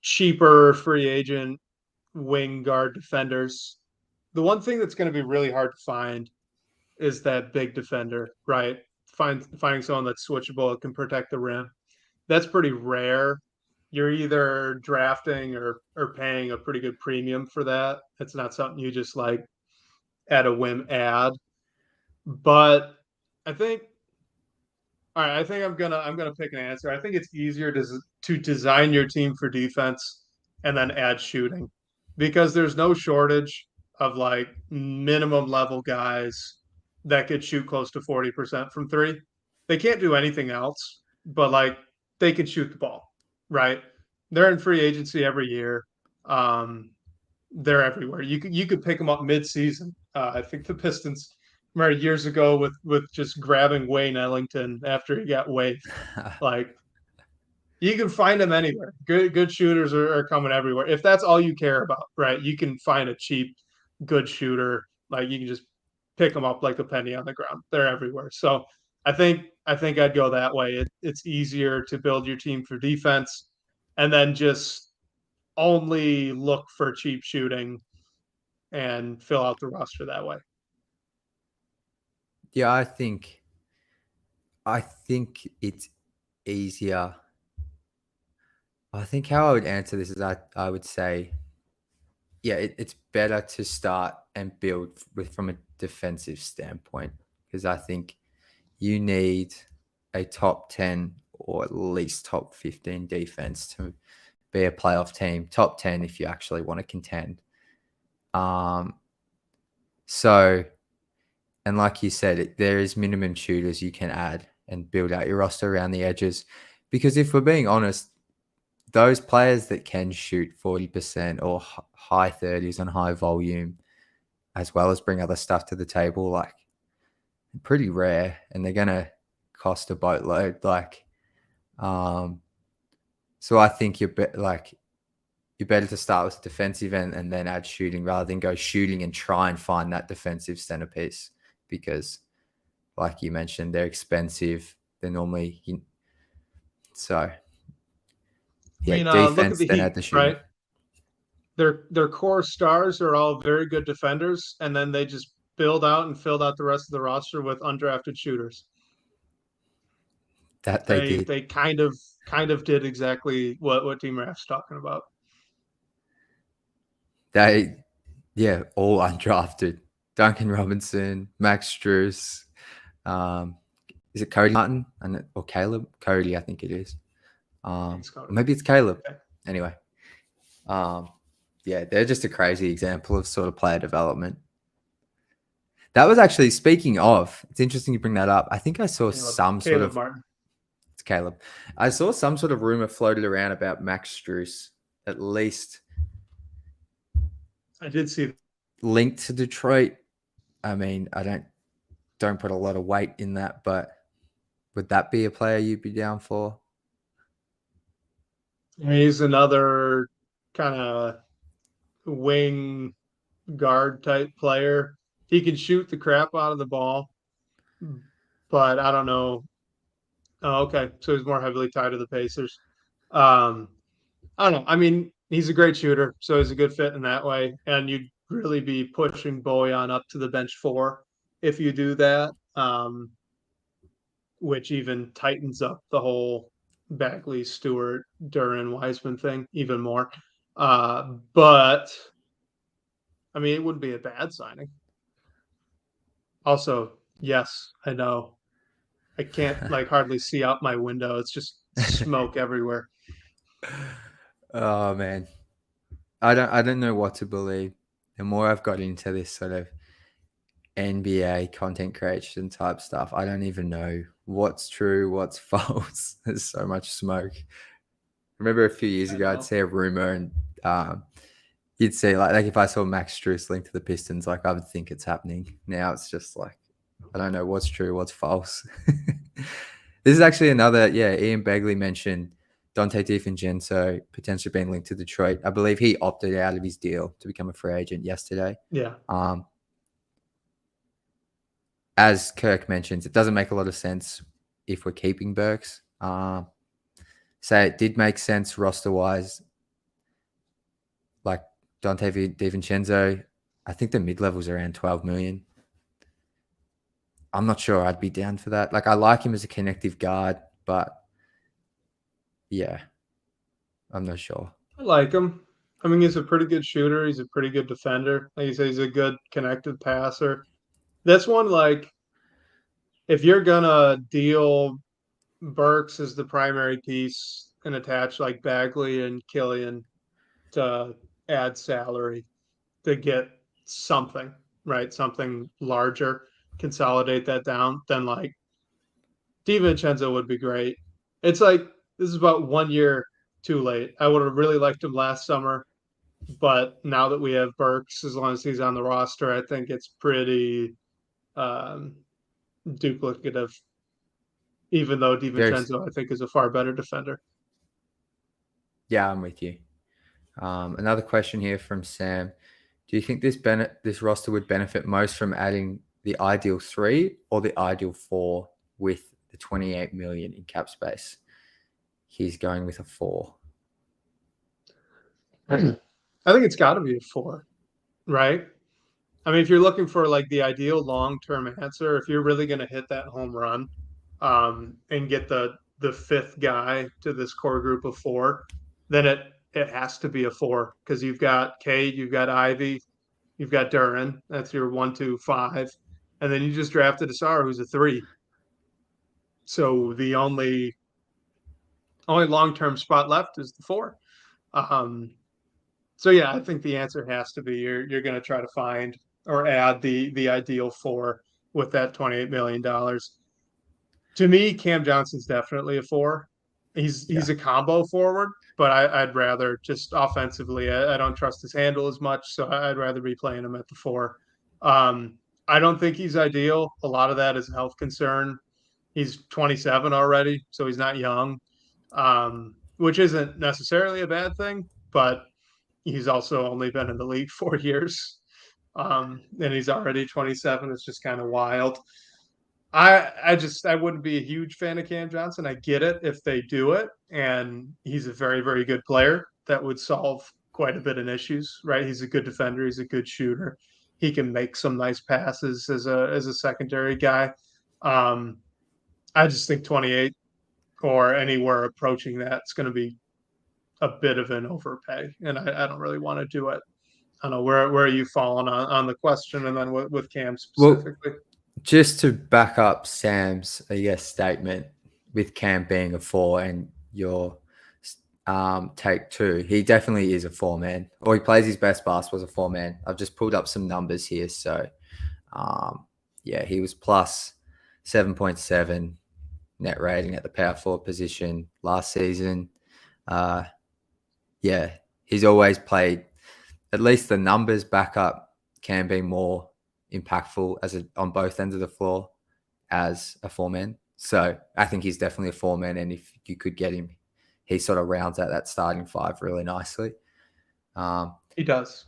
cheaper free agent wing guard defenders. The one thing that's going to be really hard to find is that big defender, right? Finding someone that's switchable that can protect the rim. That's pretty rare. You're either drafting or paying a pretty good premium for that. It's not something you just like at a whim add. But I think all right, I think I'm gonna pick an answer. I think it's easier to design your team for defense and then add shooting because there's no shortage of like minimum level guys that could shoot close to 40% from three. They can't do anything else, but like they can shoot the ball, right? They're in free agency every year. Um, they're everywhere. You could pick them up mid-season. I think the Pistons remember years ago with just grabbing Wayne Ellington after he got waived. Like you can find them anywhere. Good shooters are coming everywhere. If that's all you care about, right? You can find a cheap, good shooter. Like you can just pick them up like a penny on the ground. They're everywhere. So I think I'd go that way. It's easier to build your team for defense, and then just only look for cheap shooting and fill out the roster that way. Yeah, I think it's easier. I think how I would answer this is I would say, yeah, it's better to start and build with from a defensive standpoint because I think you need a top 10 or at least top 15 defense to be a playoff team. Top 10 if you actually want to contend. Um, so, and like you said, there is minimum shooters you can add and build out your roster around the edges. Because if we're being honest, those players that can shoot 40% or high 30s on high volume, as well as bring other stuff to the table, like pretty rare, and they're gonna cost a boatload. So I think you're better to start with defensive and then add shooting rather than go shooting and try and find that defensive centerpiece because, like you mentioned, they're expensive. They're normally so. I Yeah, mean, look at defense, the then Heat, add the shooting. right? Their core stars are all very good defenders, and then they just build out and filled out the rest of the roster with undrafted shooters. That they They did. they kind of did exactly what Team Raft's talking about. They, yeah, all undrafted. Duncan Robinson, Max Struess, um, is it Cody Martin or Caleb? Cody, I think it is. Thanks, Cody. Maybe it's Caleb. Okay. Anyway, yeah, they're just a crazy example of sort of player development. That was actually, speaking of, it's interesting you bring that up. I think I saw Caleb Martin. it's Caleb. I saw some sort of rumor floated around about Max Struess, at least I did see. linked to Detroit. I mean, I don't put a lot of weight in that, but would that be a player you'd be down for? He's another kind of wing guard type player. He can shoot the crap out of the ball, but I don't know. Oh, okay. So he's more heavily tied to the Pacers. Um, I don't know. I mean, he's a great shooter, so he's a good fit in that way. And you'd really be pushing Boyan up to the bench four if you do that, which even tightens up the whole Bagley, Stewart, Duran, Wiseman thing even more. But I mean, it wouldn't be a bad signing. Also, yes, I know. I can't like hardly see out my window. It's just smoke everywhere. Oh man, I don't know what to believe. The more I've got into this sort of NBA content creation type stuff, I don't even know what's true, what's false. There's so much smoke. Remember a few years I ago, I'd know. see a rumor and you'd see like if I saw Max Struess linked to the Pistons, like I would think it's happening. Now it's just like I don't know what's true, what's false. This is actually another, yeah. Ian Begley mentioned Dante DiVincenzo potentially being linked to Detroit. I believe he opted out of his deal to become a free agent yesterday. Yeah. As Kirk mentions, it doesn't make a lot of sense if we're keeping Burks So it did make sense roster wise. Like Dante DiVincenzo, I think the mid level's around 12 million. I'm not sure I'd be down for that. Like I like him as a connective guard, but yeah, I'm not sure. I like him. I mean, he's a pretty good shooter. He's a pretty good defender. Like you say, he's a good connected passer. That's one like if you're gonna deal Burks as the primary piece and attach like Bagley and Killian to add salary to get something, right? Something larger, consolidate that down, then like DiVincenzo would be great. It's like this is about 1 year too late. I would have really liked him last summer, but now that we have Burks, as long as he's on the roster, I think it's pretty um, duplicative. Even though Very, DiVincenzo, I think, is a far better defender. yeah, I'm with you. Another question here from Sam. Do you think this roster would benefit most from adding the ideal 3 or the ideal 4 with the 28 million in cap space? He's going with a 4. I think it's got to be a 4, right? I mean, if you're looking for like the ideal long-term answer, if you're really going to hit that home run and get the fifth guy to this core group of 4, then it has to be a 4 because you've got Cade, you've got Ivy, you've got Duran. That's your 1, 2, 5, and then you just drafted Ausar, who's a 3. So the only long-term spot left is the 4. Um, so yeah, I think the answer has to be you're going to try to find or add the ideal 4 with that $28 million. To me, Cam Johnson's definitely a 4. He's Yeah. a combo forward, but I'd rather just offensively. I don't trust his handle as much, so I'd rather be playing him at the 4. Um, I don't think he's ideal. A lot of that is a health concern. He's 27 already, so he's not young, which isn't necessarily a bad thing, but he's also only been in the league 4 years. And he's already 27. It's just kind of wild. I wouldn't be a huge fan of Cam Johnson. I get it if they do it, and he's a very, very good player. That would solve quite a bit of issues, right? He's a good defender, he's a good shooter. He can make some nice passes as a secondary guy. Um, I just think 28 or anywhere approaching that is going to be a bit of an overpay, and I don't really want to do it. I don't know where are you falling on the question, and then with Cam Well, specifically. just to back up Sam's, I guess, statement with Cam being a 4 and your take 2, he definitely is a 4-man, or he plays his best basketball as a 4-man. I've just pulled up some numbers here. So, yeah, he was plus 7.7 net rating at the power forward position last season. Yeah, he's always played, at least the numbers back up Cam being more impactful on both ends of the floor as a 4-man. So I think he's definitely a 4-man, and if you could get him, he sort of rounds out that starting 5 really nicely. He does.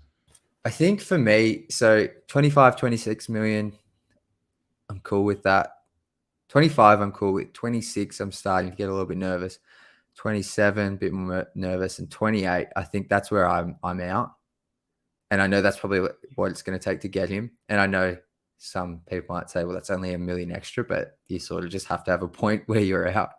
I think for me, so 25, 26 million, I'm cool with that. 25, I'm cool with. 26, I'm starting to get a little bit nervous. 27, a bit more nervous, and 28, I think that's where I'm out. And I know that's probably what it's going to take to get him. And I know some people might say, well, that's only $1 million extra, but you sort of just have to have a point where you're out.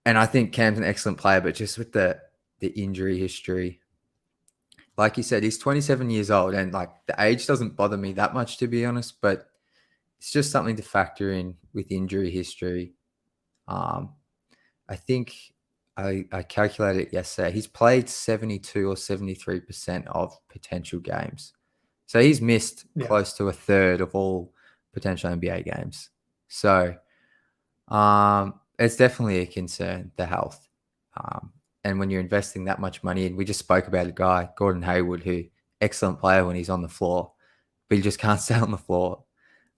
And I think Cam's an excellent player, but just with the injury history, like you said, he's 27 years old, and like the age doesn't bother me that much, to be honest, but it's just something to factor in with injury history. I think I calculated it yesterday. He's played 72 or 73% of potential games. So he's missed close to a third of all potential NBA games. So it's definitely a concern, the health. And when you're investing that much money, and we just spoke about a guy, Gordon Hayward, who excellent player when he's on the floor, but he just can't stay on the floor.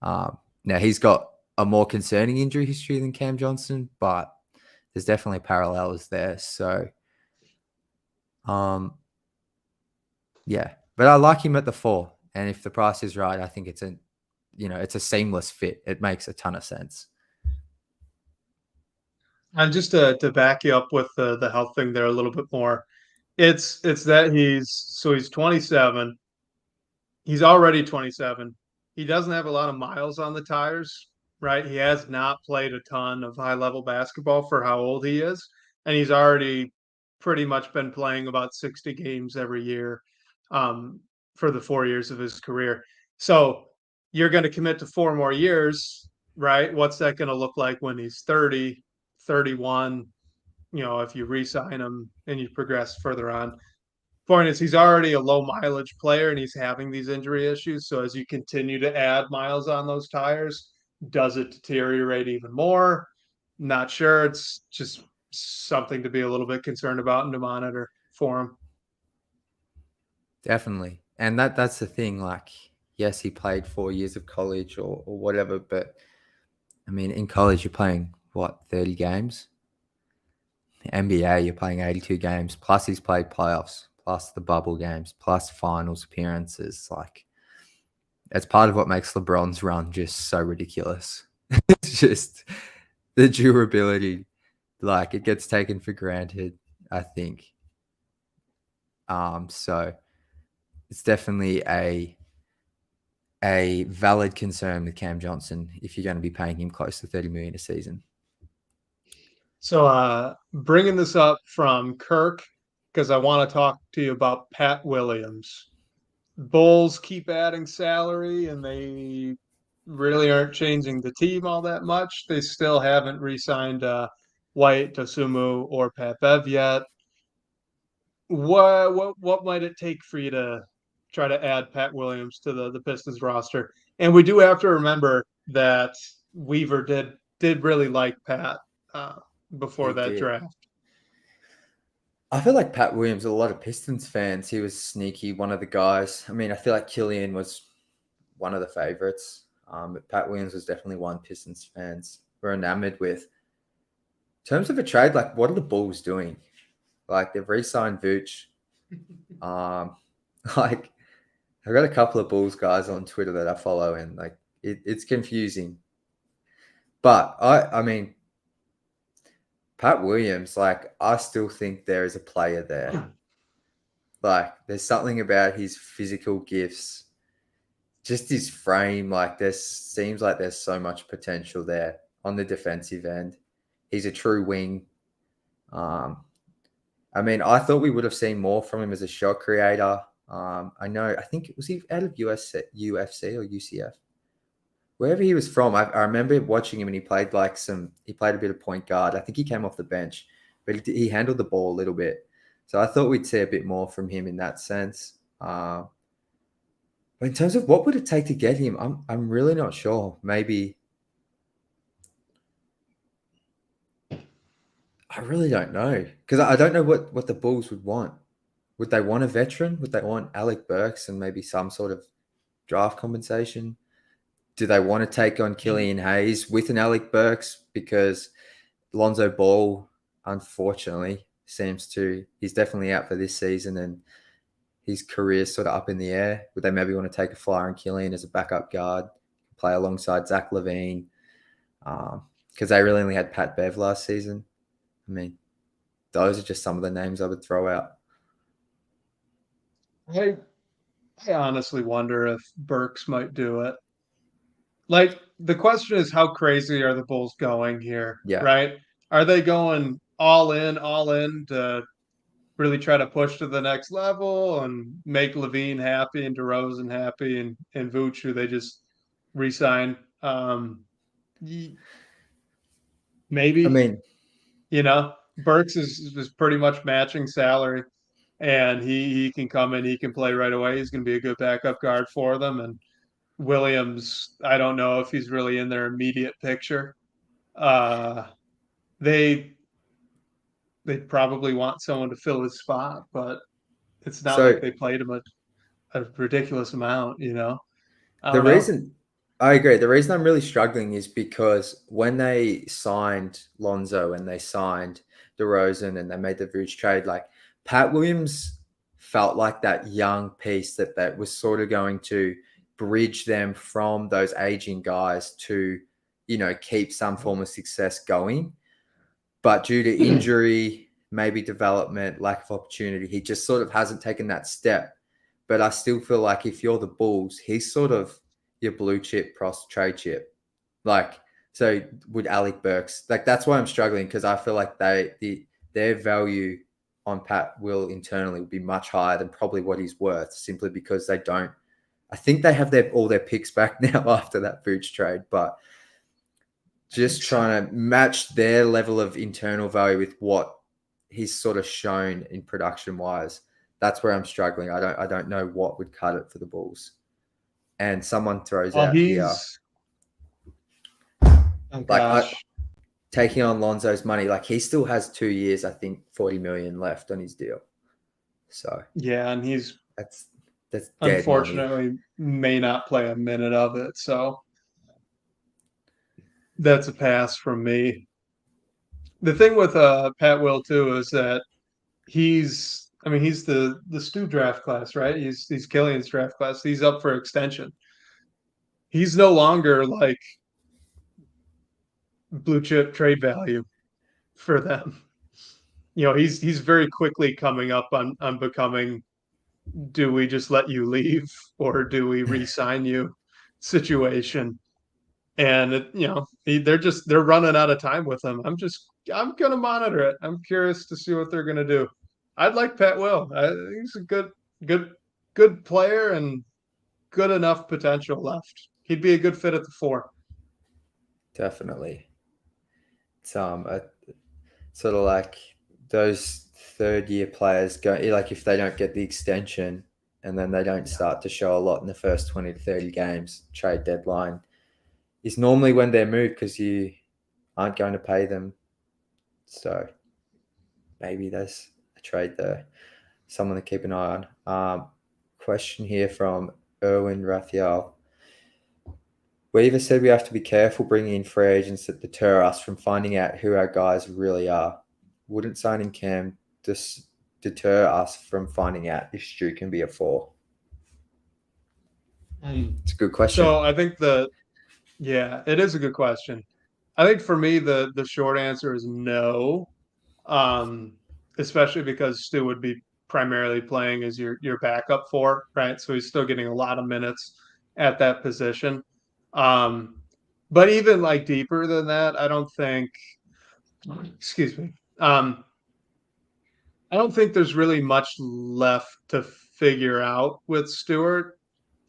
Now he's got a more concerning injury history than Cam Johnson, but there's definitely parallels there. So, yeah, but I like him at the 4, and if the price is right, I think it's it's a seamless fit. It makes a ton of sense. And just to back you up with the health thing there a little bit more, it's that he's 27. He's already 27. He doesn't have a lot of miles on the tires, right? He has not played a ton of high level basketball for how old he is. And he's already pretty much been playing about 60 games every year um, for the 4 years of his career. So you're going to commit to 4 more years, right? What's that going to look like when he's 30, 31? If you re sign him and you progress further on, point is he's already a low mileage player and he's having these injury issues. So as you continue to add miles on those tires, does it deteriorate even more? Not sure. It's just something to be a little bit concerned about and to monitor for him. Definitely. And that's the thing. Like, yes, he played 4 years of college or whatever, but I mean, in college, you're playing what, 30 games? NBA, you're playing 82 games, plus he's played playoffs, plus the bubble games, plus finals appearances. Like, that's part of what makes LeBron's run just so ridiculous. It's just the durability. Like, it gets taken for granted, I think. So it's definitely a valid concern with Cam Johnson if you're going to be paying him close to 30 million a season. So bringing this up from Kirk, because I want to talk to you about Pat Williams. Bulls keep adding salary and they really aren't changing the team all that much. They still haven't re-signed White, Dosumu, or Pat Bev yet. What might it take for you to try to add Pat Williams to the Pistons roster? And we do have to remember that Weaver did really like Pat uh, before He that did. draft. I feel like Pat Williams, a lot of Pistons fans, he was sneaky, one of the guys. I mean, I feel like Killian was one of the favorites, but Pat Williams was definitely one Pistons fans were enamored with. In terms of a trade, like, what are the Bulls doing? Like, they've re-signed Vooch. Like, I've got a couple of Bulls guys on Twitter that I follow, and like, it's confusing. But I mean, Pat Williams, like, I still think there is a player there. Like, there's something about his physical gifts, just his frame. Like, there seems like there's so much potential there on the defensive end. He's a true wing. I mean, I thought we would have seen more from him as a shot creator. I think, was he out of UFC or UCF? Wherever he was from, I remember watching him and he played he played a bit of point guard. I think he came off the bench, but he handled the ball a little bit. So I thought we'd see a bit more from him in that sense. But in terms of what would it take to get him, I'm really not sure. Maybe I really don't know because I don't know what the Bulls would want. Would they want a veteran? Would they want Alec Burks and maybe some sort of draft compensation? Do they want to take on Killian Hayes with an Alec Burks? Because Lonzo Ball, unfortunately, he's definitely out for this season and his career's sort of up in the air. Would they maybe want to take a flyer on Killian as a backup guard, play alongside Zach LaVine? Because they really only had Pat Bev last season. I mean, those are just some of the names I would throw out. I honestly wonder if Burks might do it. Like the question is, how crazy are the Bulls going here, Yeah. right? Are they going all in to really try to push to the next level and make Levine happy and DeRozan happy and Vooch, who they just re-signed? I Maybe, mean, Burks is pretty much matching salary, and he can come in, he can play right away. He's going to be a good backup guard for them, and Williams, I don't know if he's really in their immediate picture. Uh, they they probably want someone to fill his spot, but it's not like so they played him a ridiculous amount. I the don't know. reason I agree, the reason I'm really struggling is because when they signed Lonzo and they signed DeRozan and they made the Vooch trade, like Pat Williams felt like that young piece that was sort of going to bridge them from those aging guys to, keep some form of success going. But due to injury, maybe development, lack of opportunity, he just sort of hasn't taken that step. But I still feel like if you're the Bulls, he's sort of your blue chip trade chip. Like, so would Alec Burks. Like, that's why I'm struggling, because I feel like their value on Pat Will internally would be much higher than probably what he's worth, simply because I think they have all their picks back now after that Booch trade, but just trying to match their level of internal value with what he's sort of shown in production wise. That's where I'm struggling. I don't know what would cut it for the Bulls. And someone throws out here, taking on Lonzo's money. Like, he still has 2 years, I think, $40 million left on his deal. So yeah, and that's unfortunately may not play a minute of it. So that's a pass from me. The thing with Pat Will too is that he's the Stu draft class, right? He's Killian's draft class. He's up for extension. He's no longer like blue chip trade value for them. He's very quickly coming up on becoming, do we just let you leave or do we re-sign you situation. And they're running out of time with him. I'm gonna monitor it. I'm curious to see what they're gonna do. I'd like Pat Will. He's a good player and good enough potential left. He'd be a good fit at the 4. Definitely. It's sort of like those third-year players go, like, if they don't get the extension and then they don't start to show a lot in the first 20 to 30 games, trade deadline is normally when they're moved, because you aren't going to pay them. So maybe there's a trade there. Someone to keep an eye on. Question here from Erwin Raphael. We either said we have to be careful bringing in free agents that deter us from finding out who our guys really are. Wouldn't signing Cam deter us from finding out if Stu can be a 4? It's a good question. So I think it is a good question. I think for me, the short answer is no, especially because Stu would be primarily playing as your backup 4, right? So he's still getting a lot of minutes at that position. But even like deeper than that, I don't think. Excuse me. I don't think there's really much left to figure out with Stewart.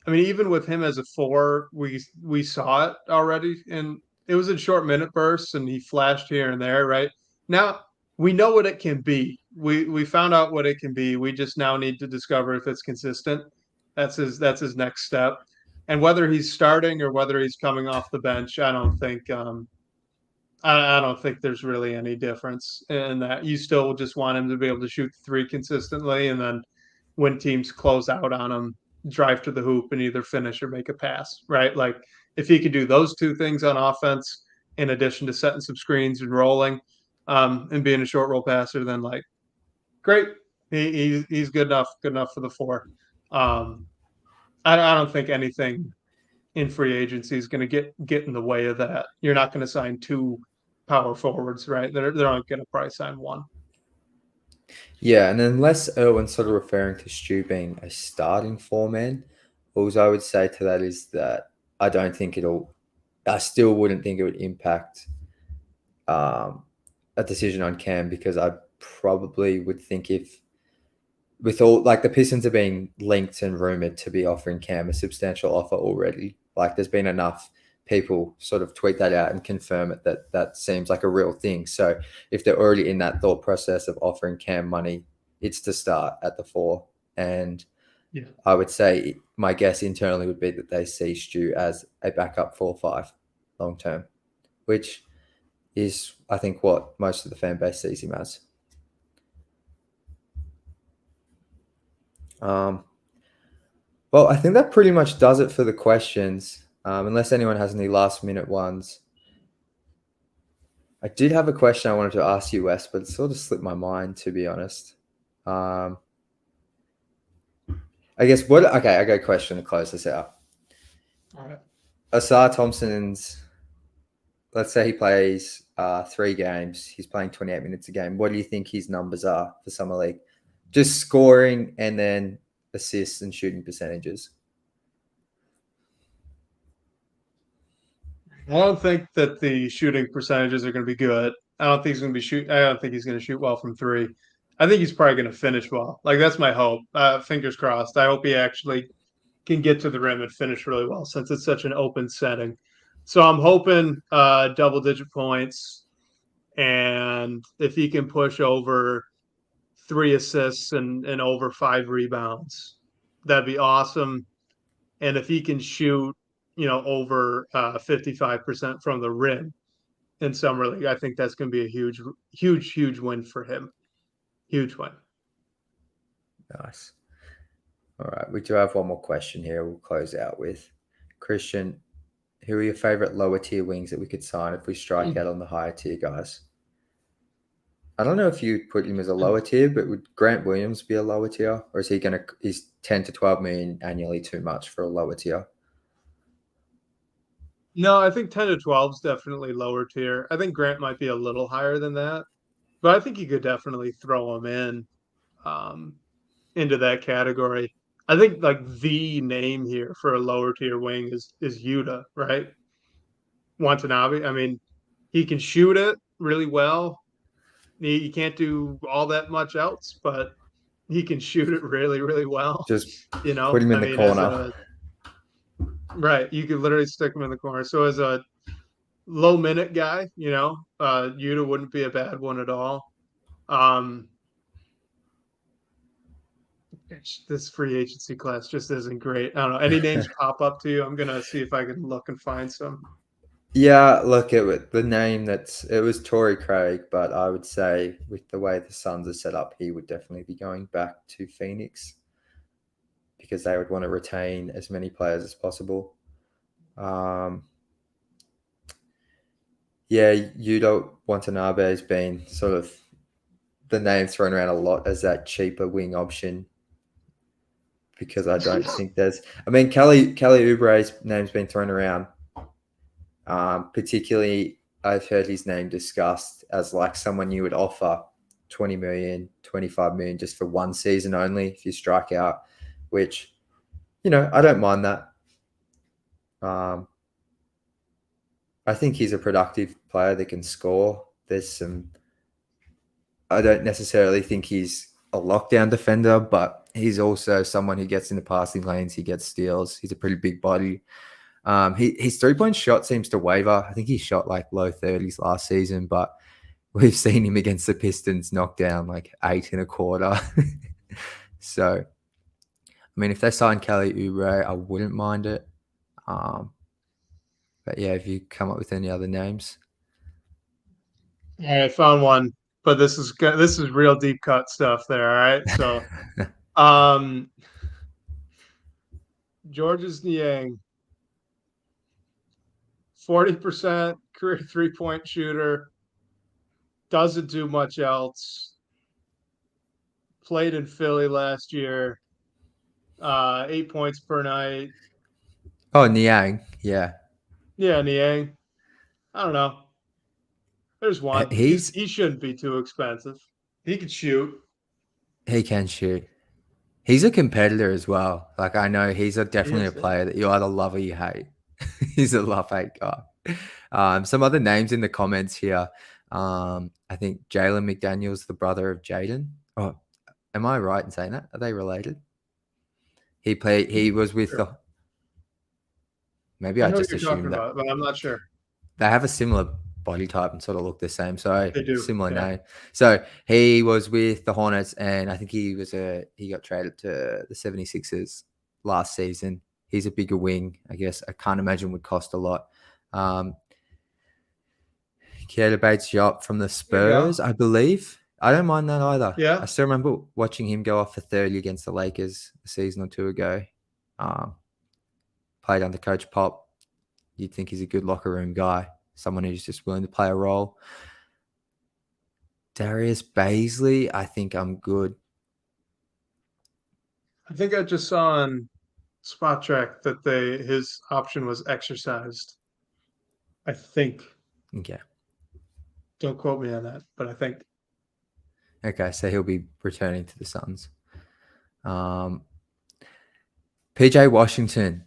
I mean, even with him as a 4, we saw it already, and it was in short minute bursts, and he flashed here and there. Right now, we know what it can be. We found out what it can be. We just now need to discover if it's consistent. That's his next step. And whether he's starting or whether he's coming off the bench, I don't think I don't think there's really any difference in that. You still just want him to be able to shoot 3 consistently, and then when teams close out on him, drive to the hoop and either finish or make a pass, right? Like, if he could do those 2 things on offense, in addition to setting some screens and rolling, and being a short roll passer, then like, great. He's good enough for the 4. I don't think anything in free agency is going to get in the way of that. You're not going to sign 2 power forwards, right? They're not going to probably sign 1. Yeah, and unless Erwin's sort of referring to Stu being a starting 4-man, all I would say to that is that I still wouldn't think it would impact a decision on Cam, because I probably would think, if with all, like, the Pistons are being linked and rumored to be offering Cam a substantial offer already. Like, there's been enough people sort of tweet that out and confirm it that seems like a real thing. So if they're already in that thought process of offering Cam money, it's to start at the 4. And I would say my guess internally would be that they see Stu as a backup 4-5 long term, which is, I think, what most of the fan base sees him as. Well, I think that pretty much does it for the questions, unless anyone has any last-minute ones. I did have a question I wanted to ask you, Wes, but it sort of slipped my mind, to be honest. I guess I got a question to close this out. All right. Ausar Thompson's, let's say he plays 3 games. He's playing 28 minutes a game. What do you think his numbers are for Summer League? Just scoring and then assists and shooting percentages. I don't think that the shooting percentages are going to be good. I don't think he's going to be shoot. I don't think he's going to shoot well from three. I think he's probably going to finish well. Like that's my hope. Fingers crossed. I hope he actually can get to the rim and finish really well since it's such an open setting. So I'm hoping double digit points, and if he can push over 3 assists and over 5 rebounds, that'd be awesome. And if he can shoot, over 55% from the rim in summer league, I think that's going to be a huge, huge, huge win for him. Huge win. Nice. All right. We do have one more question here. We'll close out with Christian. Who are your favorite lower tier wings that we could sign if we strike out on the higher tier guys? I don't know if you put him as a lower tier, but would Grant Williams be a lower tier, or is 10 to 12 million annually too much for a lower tier? No, I think 10 to 12 is definitely lower tier. I think Grant might be a little higher than that, but I think you could definitely throw him um, into that category. I think like the name here for a lower tier wing is Yuta, right? Watanabe. I mean, he can shoot it really well. He can't do all that much else, but he can shoot it really, really well. Just put him in I the mean, as corner. a right, you could literally stick him in the corner. So as a low minute guy, Yuta wouldn't be a bad one at all. Um, this free agency class just isn't great. I don't know. Any names pop up to you? I'm gonna see if I can look and find some. Yeah, look, the name it was Torrey Craig, but I would say with the way the Suns are set up, he would definitely be going back to Phoenix because they would want to retain as many players as possible. Yeah, Yudo Watanabe has been sort of the name thrown around a lot as that cheaper wing option because I don't think there's. I mean, Kelly Oubre's name's been thrown around. Particularly, I've heard his name discussed as like someone you would offer 20 million, 25 million just for one season only if you strike out, which, I don't mind that. I think he's a productive player that can score. I don't necessarily think he's a lockdown defender, but he's also someone who gets in the passing lanes. He gets steals. He's a pretty big body. His 3-point shot seems to waver. I think he shot like low 30s last season, but we've seen him against the Pistons knock down like 8.25. So, I mean, if they sign Kelly Oubre, I wouldn't mind it. But yeah, if you come up with any other names. All right, found one, but this is real deep cut stuff there. All right, so um, Georges Niang, 40% career 3-point shooter, doesn't do much else. Played in Philly last year, 8 points per night. Oh, Niang. Yeah. Yeah, Niang. I don't know. There's one. He's He shouldn't be too expensive. He could shoot. He can shoot. He's a competitor as well. Like I know he's He definitely a is. Yeah. player that you either love or you hate. He's a love-hate guy. Some other names in the comments here. I think Jalen McDaniel's the brother of Jaden. Oh, am I right in saying that? Are they related? He was with Sure. the. Maybe I I know what just you're talking assumed that about, but I'm not sure. they have a similar body type and sort of look the same. So They do. similar Yeah. name. So he was with the Hornets, and I think he got traded to the 76ers last season. He's a bigger wing, I guess. I can't imagine would cost a lot. Keita Bates-Diop from the There you go. Spurs, I believe. I don't mind that either. I Yeah. still remember watching him go off for 30 against the Lakers a season or two ago. Played under Coach Pop. You'd think he's a good locker room guy, someone who's just willing to play a role. Darius Baisley, I think I'm good. I think I just saw on Spot track that his option was exercised. I think. Okay. Don't quote me on that, but I think. Okay, so he'll be returning to the Suns. PJ Washington,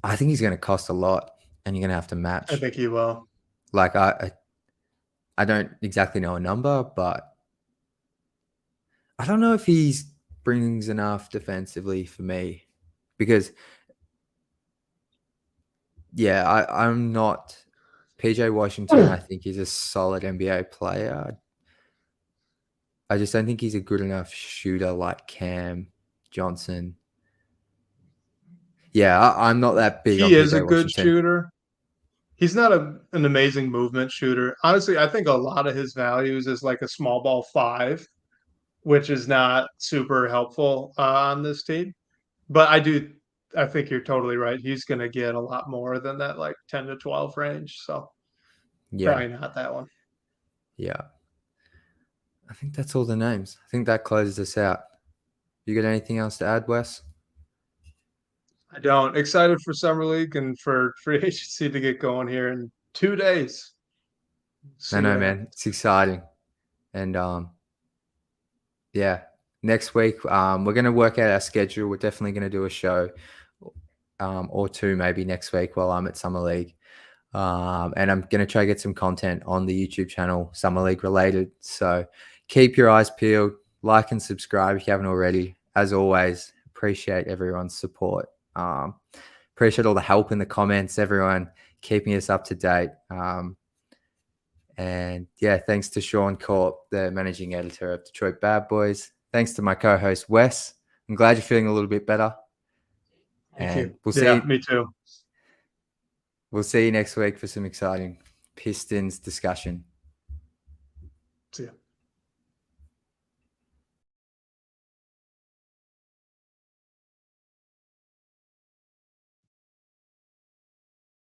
I think he's going to cost a lot, and you're going to have to I match. think he will. Like I don't exactly know a number, but I don't know if he brings enough defensively for me, because yeah, I'm not. PJ Washington, I think he's a solid NBA player. I just don't think he's a good enough shooter like Cam Johnson. Yeah, I'm not that big on He is a PJ good Washington. shooter. He's not an amazing movement shooter. Honestly, I think a lot of his values is like a small ball five, which is not super helpful on this team. But I think you're totally right. He's going to get a lot more than that, like 10 to 12 range. So Yeah, probably not that one. yeah. I think that's all the names. I think that closes us out. You got anything else to add, Wes? I don't. Excited for Summer League and for free agency to get going here in 2 days. I See what know, man. happens. It's exciting. And yeah, next week we're gonna work out our schedule. We're definitely gonna do a show or two maybe next week while I'm at Summer League. And I'm gonna try to get some content on the YouTube channel, Summer League related. So keep your eyes peeled, like and subscribe if you haven't already. As always, appreciate everyone's support. Appreciate all the help in the comments, everyone keeping us up to date. And yeah, thanks to Sean Corp, the managing editor of Detroit Bad Boys. Thanks to my co-host Wes. I'm glad you're feeling a little bit better. Thank And you. Yeah, me too. we'll see you next week for some exciting Pistons discussion. See ya.